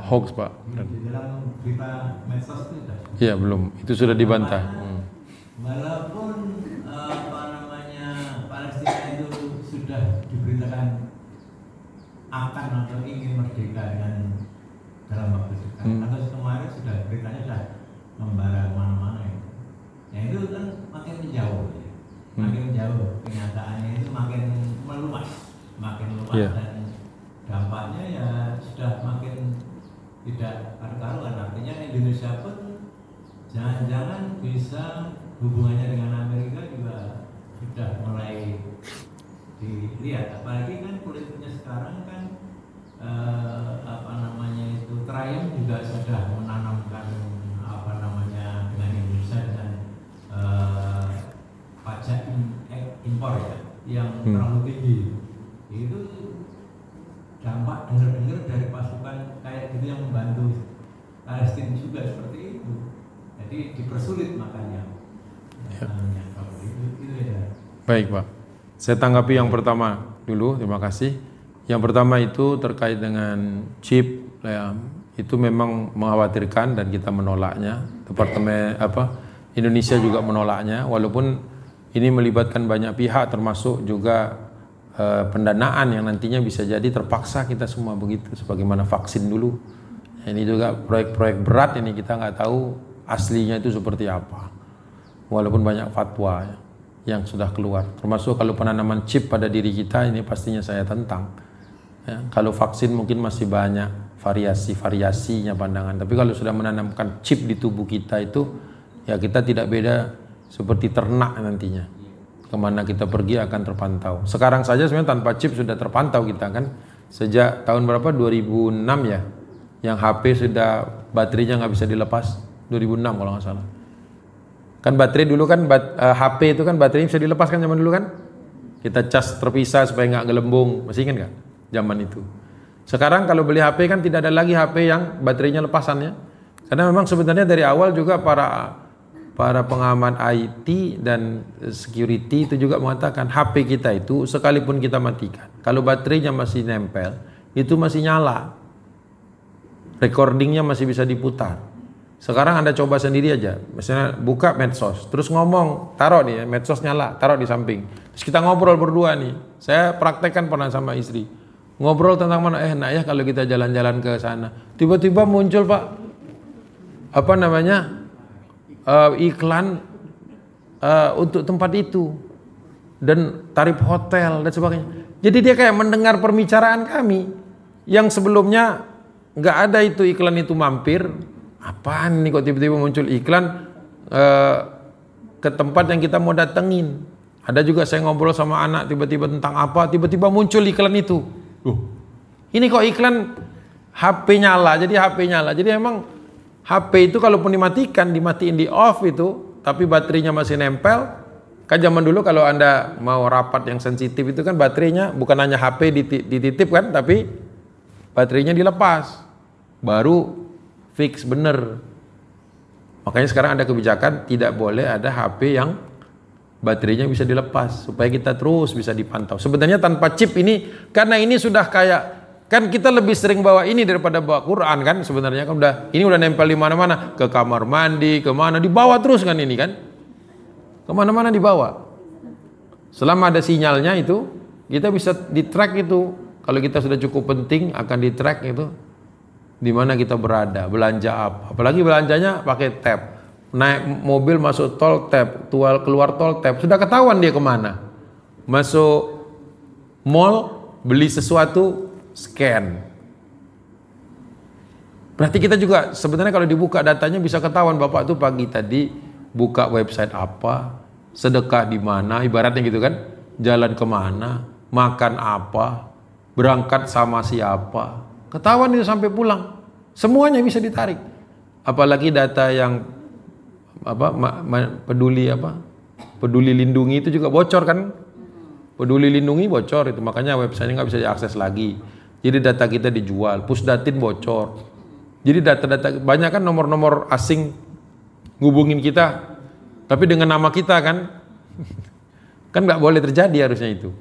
Hoax Pak. Di dalam berita medsos itu sudah. Iya belum. Itu sudah dibantah. Walaupun Palestina itu sudah diberitakan akan atau ingin merdeka dengan dalam waktu dekat. Atau kemarin sudah beritanya sudah membara kemana-mana ya. Ya itu kan makin menjauh, ya. Makin menjauh, kenyataannya itu makin meluas, dan dampaknya ya sudah makin tidak karu-karuan. Artinya Indonesia pun jangan-jangan bisa hubungannya dengan Amerika juga sudah mulai dilihat. Apalagi kan politiknya sekarang kan Trump juga sudah menanamkan dengan Indonesia dengan pajak impor ya yang terlalu tinggi. Itu dampak dengar-dengar dari pasukan kayak gitu yang membantu Palestina juga seperti itu. Jadi dipersulit makanya. Itu ya. Baik Pak. Saya tanggapi yang pertama dulu, terima kasih. Yang pertama itu terkait dengan chip, ya, itu memang mengkhawatirkan dan kita menolaknya. Departemen Indonesia juga menolaknya, walaupun ini melibatkan banyak pihak, termasuk juga pendanaan yang nantinya bisa jadi terpaksa kita semua begitu, sebagaimana vaksin dulu. Ini juga proyek-proyek berat ini kita nggak tahu aslinya itu seperti apa, walaupun banyak fatwa yang sudah keluar. Termasuk kalau penanaman chip pada diri kita, ini pastinya saya tentang. Ya, kalau vaksin mungkin masih banyak variasi-variasinya pandangan. Tapi kalau sudah menanamkan chip di tubuh kita itu, ya kita tidak beda seperti ternak nantinya. Kemana kita pergi akan terpantau. Sekarang saja sebenarnya tanpa chip sudah terpantau kita kan. Sejak tahun berapa? 2006 ya. Yang HP sudah baterainya nggak bisa dilepas. 2006 kalau nggak salah. Kan baterai dulu kan, HP itu kan baterainya bisa dilepas kan zaman dulu kan. Kita cas terpisah supaya nggak gelembung. Masih ingat nggak? Zaman itu. Sekarang kalau beli HP kan tidak ada lagi HP yang baterainya lepasan ya. Karena memang sebenarnya dari awal juga para pengamat IT dan security itu juga mengatakan HP kita itu sekalipun kita matikan, kalau baterainya masih nempel, itu masih nyala. Recordingnya masih bisa diputar. Sekarang Anda coba sendiri aja. Misalnya buka medsos, terus ngomong, taruh nih medsos nyala, taruh di samping. Terus kita ngobrol berdua nih. Saya praktekkan pernah sama istri. Ngobrol tentang mana, nak ya kalau kita jalan-jalan ke sana. Tiba-tiba muncul Pak, apa namanya, iklan untuk tempat itu. Dan tarif hotel dan sebagainya. Jadi dia kayak mendengar perbicaraan kami. Yang sebelumnya nggak ada itu iklan itu mampir. Apaan nih kok tiba-tiba muncul iklan ke tempat yang kita mau datengin. Ada juga saya ngobrol sama anak tiba-tiba tentang apa, tiba-tiba muncul iklan itu. Ini kok iklan HP nyala, jadi HP nyala. Jadi emang HP itu kalaupun dimatiin di off itu, tapi baterainya masih nempel. Kan zaman dulu kalau Anda mau rapat yang sensitif itu kan baterainya bukan hanya HP dititip kan, tapi baterainya dilepas. Baru fix bener. Makanya sekarang ada kebijakan tidak boleh ada HP yang baterainya bisa dilepas supaya kita terus bisa dipantau. Sebenarnya tanpa chip ini, karena ini sudah kayak, kan kita lebih sering bawa ini daripada bawa Quran kan sebenarnya kan ini udah nempel di mana-mana, ke kamar mandi, kemana dibawa terus kan ini kan, kemana-mana dibawa. Selama ada sinyalnya itu kita bisa di track itu. Kalau kita sudah cukup penting akan di track itu di mana kita berada, belanja apa, apalagi belanjanya pakai tab. Naik mobil masuk tol tap, keluar tol tap, sudah ketahuan dia kemana. Masuk mall beli sesuatu scan. Berarti kita juga sebenarnya kalau dibuka datanya bisa ketahuan Bapak tuh pagi tadi buka website apa, sedekah di mana, ibaratnya gitu kan, jalan kemana, makan apa, berangkat sama siapa, ketahuan itu sampai pulang. Semuanya bisa ditarik. Apalagi data yang peduli lindungi itu juga bocor kan, peduli lindungi bocor itu, makanya websitenya nggak bisa diakses lagi. Jadi data kita dijual, Pusdatin bocor. Jadi data-data banyak kan nomor-nomor asing ngubungin kita, tapi dengan nama kita kan, kan nggak boleh terjadi harusnya itu.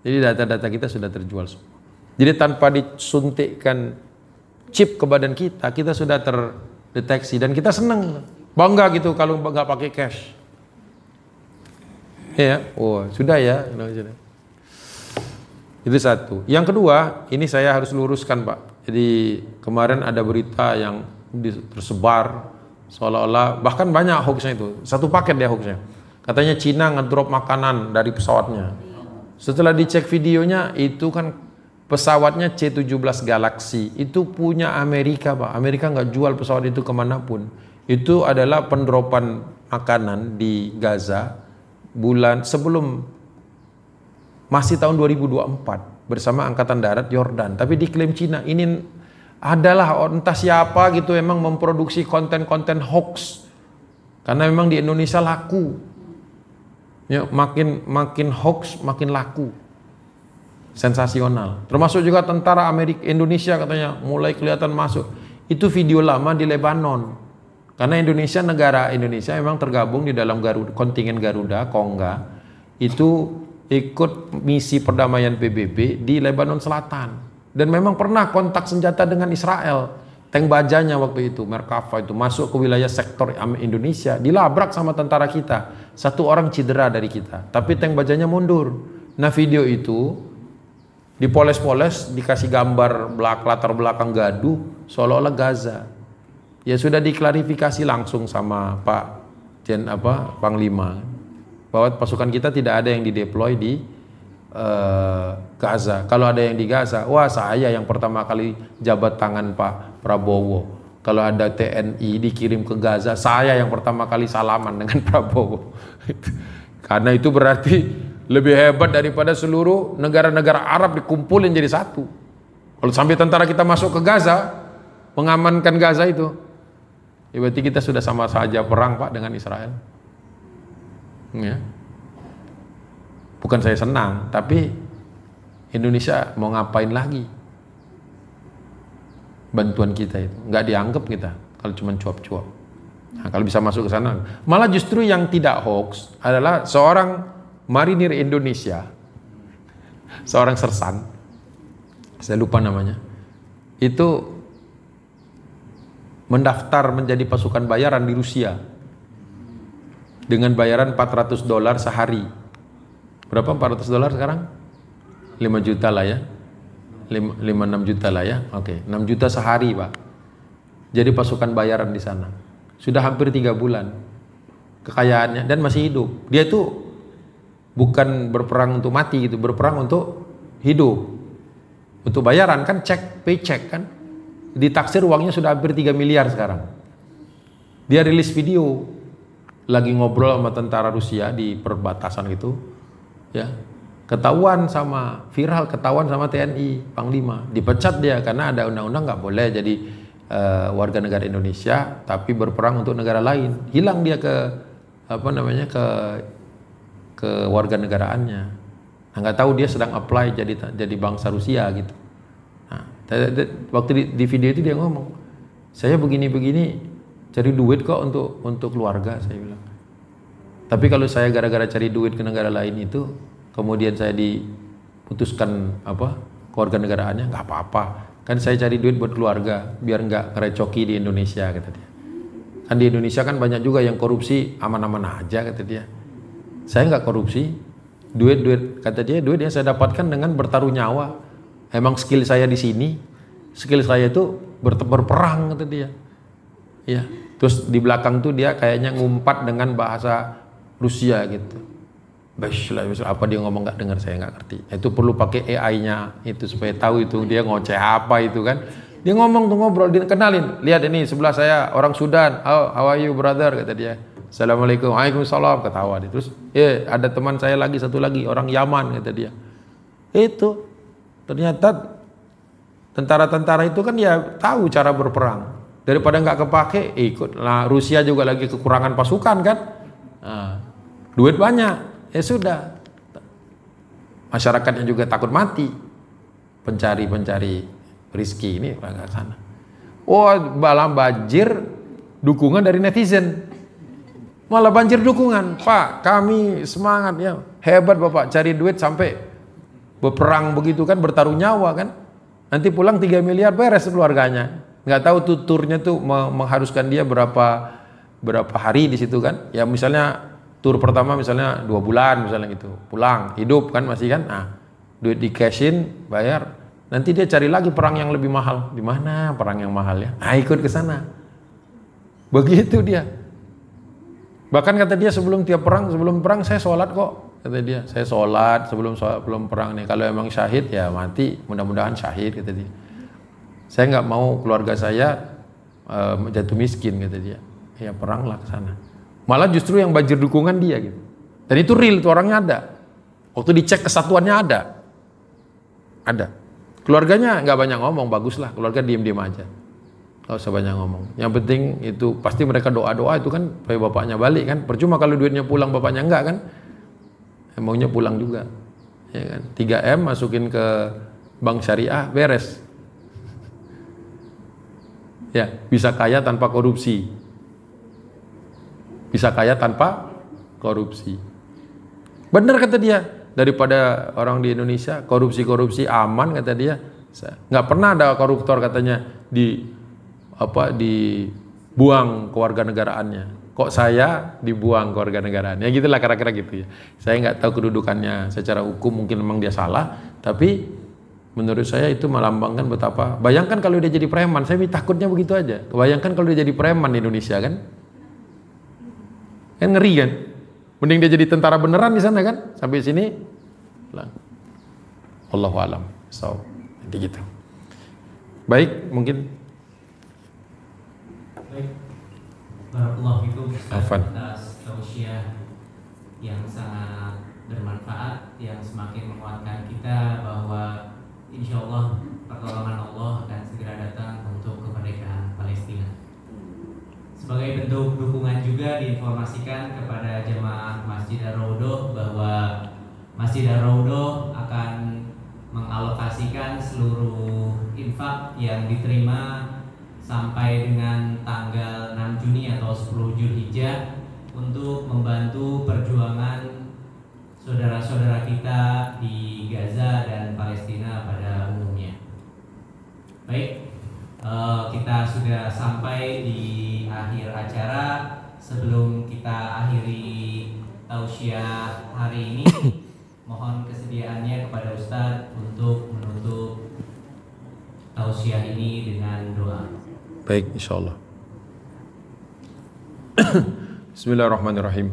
Jadi data-data kita sudah terjual semua. Jadi tanpa disuntikkan chip ke badan kita, kita sudah terdeteksi dan kita senang. Bangga gitu kalau nggak pakai cash. Ya, sudah ya. Itu satu. Yang kedua, ini saya harus luruskan Pak. Jadi kemarin ada berita yang tersebar seolah-olah, bahkan banyak hoaxnya itu. Satu paket dia hoaxnya. Katanya Cina ngedrop makanan dari pesawatnya. Setelah dicek videonya, itu kan pesawatnya C-17 Galaxy. Itu punya Amerika Pak. Amerika nggak jual pesawat itu kemanapun. Itu adalah pendropan makanan di Gaza bulan sebelum, masih tahun 2024 bersama Angkatan Darat Yordan. Tapi diklaim Cina. Ini adalah entah siapa gitu emang memproduksi konten-konten hoax. Karena memang di Indonesia laku. Ya, makin hoax makin laku. Sensasional. Termasuk juga tentara Indonesia katanya mulai kelihatan masuk. Itu video lama di Lebanon. Karena negara Indonesia memang tergabung di dalam kontingen Garuda, Kongga, itu ikut misi perdamaian PBB di Lebanon Selatan. Dan memang pernah kontak senjata dengan Israel. Tank bajanya waktu itu, Merkava itu, masuk ke wilayah sektor Indonesia, dilabrak sama tentara kita. 1 orang cedera dari kita, tapi tank bajanya mundur. Nah video itu dipoles-poles, dikasih gambar latar belakang gaduh, seolah-olah Gaza. Ya sudah diklarifikasi langsung sama Pak Panglima bahwa pasukan kita tidak ada yang dideploy di Gaza. Kalau ada yang di Gaza, wah saya yang pertama kali jabat tangan Pak Prabowo. Kalau ada TNI dikirim ke Gaza, saya yang pertama kali salaman dengan Prabowo. Karena itu berarti lebih hebat daripada seluruh negara-negara Arab dikumpulin jadi satu. Kalau sampai tentara kita masuk ke Gaza, mengamankan Gaza itu, ya berarti kita sudah sama saja perang Pak dengan Israel. Ya. Bukan saya senang, tapi Indonesia mau ngapain lagi? Bantuan kita itu nggak dianggap kita kalau cuma cuap-cuap. Nah, kalau bisa masuk ke sana, malah justru yang tidak hoax adalah seorang marinir Indonesia, seorang sersan, saya lupa namanya, itu mendaftar menjadi pasukan bayaran di Rusia dengan bayaran $400 sehari. Berapa $400 sekarang? 5 juta lah ya, 5-6 juta lah ya, oke, 6 juta sehari Pak. Jadi pasukan bayaran di sana. Sudah hampir 3 bulan kekayaannya dan masih hidup. Dia itu bukan berperang untuk mati gitu, berperang untuk hidup. Untuk bayaran kan cek, paycheck kan. Ditaksir uangnya sudah hampir 3 miliar sekarang. Dia rilis video lagi ngobrol sama tentara Rusia di perbatasan gitu, ya. Ketahuan sama viral, ketahuan sama TNI Panglima, dipecat dia karena ada undang-undang nggak boleh jadi warga negara Indonesia tapi berperang untuk negara lain. Hilang dia ke ke warga negaraannya. Nah, nggak tahu dia sedang apply jadi bangsa Rusia gitu. Nah, waktu di video itu dia ngomong, saya begini-begini cari duit kok untuk keluarga, saya bilang. Tapi kalau saya gara-gara cari duit ke negara lain itu kemudian saya diputuskan kewarganegaraannya, nggak apa-apa, kan saya cari duit buat keluarga biar nggak ngerecoki di Indonesia, kata dia. Kan di Indonesia kan banyak juga yang korupsi, aman-aman aja, kata dia. Saya nggak korupsi, duit kata dia, duit yang saya dapatkan dengan bertaruh nyawa. Emang skill saya di sini, skill saya itu berperang, kata dia. Ya, terus di belakang tuh dia kayaknya ngumpat dengan bahasa Rusia gitu. Apa dia ngomong nggak dengar, saya nggak ngerti. Itu perlu pakai AI-nya itu supaya tahu itu dia ngoceh apa itu kan. Dia ngomong tuh, ngobrol, dia kenalin. Lihat ini sebelah saya orang Sudan. Oh, how are you brother, kata dia. Assalamualaikum. Waalaikumsalam, ketawa dia. Terus ada teman saya lagi, satu lagi orang Yaman, kata dia. Itu ternyata tentara-tentara itu kan dia tahu cara berperang. Daripada nggak kepake, ikut. Nah, Rusia juga lagi kekurangan pasukan kan. Nah, duit banyak. Ya sudah, masyarakatnya juga takut mati, pencari rizki ini ke sana. Oh, malah banjir dukungan dari netizen, malah banjir dukungan. Pak, kami semangat ya, hebat Bapak cari duit sampai berperang begitu kan, bertaruh nyawa kan. Nanti pulang 3 miliar beres keluarganya. Nggak tahu tuturnya tuh mengharuskan dia berapa hari di situ kan. Ya misalnya tur pertama misalnya 2 bulan misalnya gitu, pulang hidup kan masih kan, nah duit di cashin bayar, nanti dia cari lagi perang yang lebih mahal. Di mana perang yang mahal ya? Nah, ikut ke sana. Begitu dia. Bahkan kata dia sebelum perang saya sholat kok, kata dia. Saya sholat sebelum perang nih. Kalau emang syahid ya mati, mudah-mudahan syahid, kata dia. Saya nggak mau keluarga saya jatuh miskin, kata dia. Ya peranglah ke sana. Malah justru yang banjir dukungan dia gitu. Dan itu real, itu orangnya ada. Waktu dicek kesatuannya ada. Keluarganya nggak banyak ngomong, baguslah. Keluarga diem-diem aja, nggak usah banyak ngomong. Yang penting itu pasti mereka doa-doa itu kan supaya bapaknya balik kan. Percuma kalau duitnya pulang bapaknya enggak kan. Maunya pulang juga, ya kan. 3M masukin ke bank syariah, beres. Ya, bisa kaya tanpa korupsi. Bisa kaya tanpa korupsi. Benar kata dia, daripada orang di Indonesia korupsi aman, kata dia. Nggak pernah ada koruptor katanya dibuang kewarganegaraannya. Kok saya dibuang kewarganegaraannya? Gitulah kira-kira gitu ya. Saya nggak tahu kedudukannya secara hukum, mungkin memang dia salah, tapi menurut saya itu melambangkan betapa. Bayangkan kalau dia jadi preman, saya takutnya begitu aja. Bayangkan kalau dia jadi preman di Indonesia kan ngeri kan. Mending dia jadi tentara beneran di sana kan. Sampai sini Wallahu alam. So, jadi gitu. Baik, mungkin baik. Barakallahu fikum Afwan. atas tausiah yang sangat bermanfaat, yang semakin menguatkan kita bahwa insya Allah pertolongan Allah akan segera datang untuk kemerdekaan Palestina. Sebagai bentuk dukungan juga diinformasikan kepada jemaah Masjid Ar-Raudhah bahwa Masjid Ar-Raudhah akan mengalokasikan seluruh infak yang diterima sampai dengan tanggal 6 Juni atau 10 Zulhijjah untuk membantu perjuangan saudara-saudara kita di Gaza dan Palestina pada umumnya. Baik, kita sudah sampai di akhir acara. Sebelum kita akhiri tausiah hari ini, mohon kesediaannya kepada Ustadz untuk menutup tausiah ini dengan doa. baik, insyaallah. Bismillahirrahmanirrahim.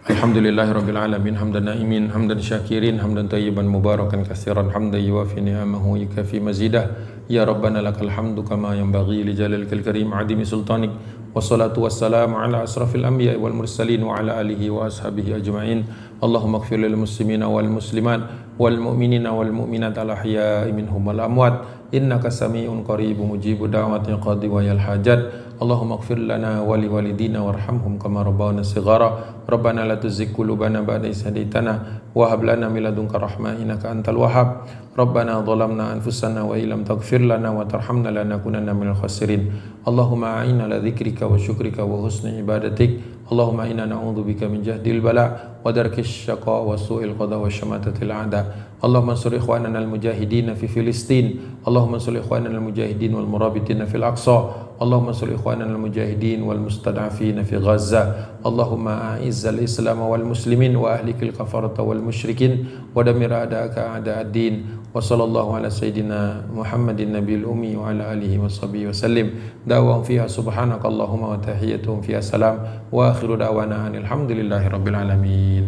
Alhamdulillahirabbil alamin, hamdan naimin, hamdan syakirin, hamdan tayyiban mubarakan katsiran, hamdan yuwafi ni'amahu yukafi mazidah. Ya Rabbana lakal hamdu kama yanbaghi li jalalikal karim adimi sultanik. Wassalatu wassalamu ala asrafil anbiya'i wal mursalin wa ala alihi wa ashabihi ajma'in. Allahumma ighfir lil muslimina wal muslimat wal mu'minina wal mu'minat al ahya'i minhum wal amwat. Innaka sami'un qaribun mujibu da'wati qadi wa yal hajat. Allahumma ighfir lana wa li walidina warhamhum kama rabbana shighara. Rabbana la tuzigh qulubana ba'da idh hadaytana wa hab lana min ladunka rahmah innaka antal wahhab. Rabbana dhalamna anfusana wa illam taghfir lana wa tarhamna lanakunanna minal khasirin. Allahumma a'inna ala dzikrika wa syukrika wa husni ibadatik. Allahumma inna na'udzubika min jahdil bala wa darkis syaqa wa su'il qada wa syamatatil a'da. Allahumma ansur ikhwanana al-mujahidin fi Filistin. Allahumma ansur ikhwanana al-mujahidin wal murabitin fil Aqsa. Allahumma ansur ikhwanana al-mujahidin wal mustad'afin fi Gaza. Allahumma a'izzal Islam wal muslimin wa ahlikil kafarata wal musyrikin wa damir a'da'aka a'da'ad-din. Wa sallallahu ala sayyidina Muhammadin nabiyil ummi wa ala alihi wa sahbihi wa sallim. Da'wahum fiha subhanakallahumma wa tahiyyatuhum fiha salam wa akhiru da'wana alhamdulillahi rabbil alamin.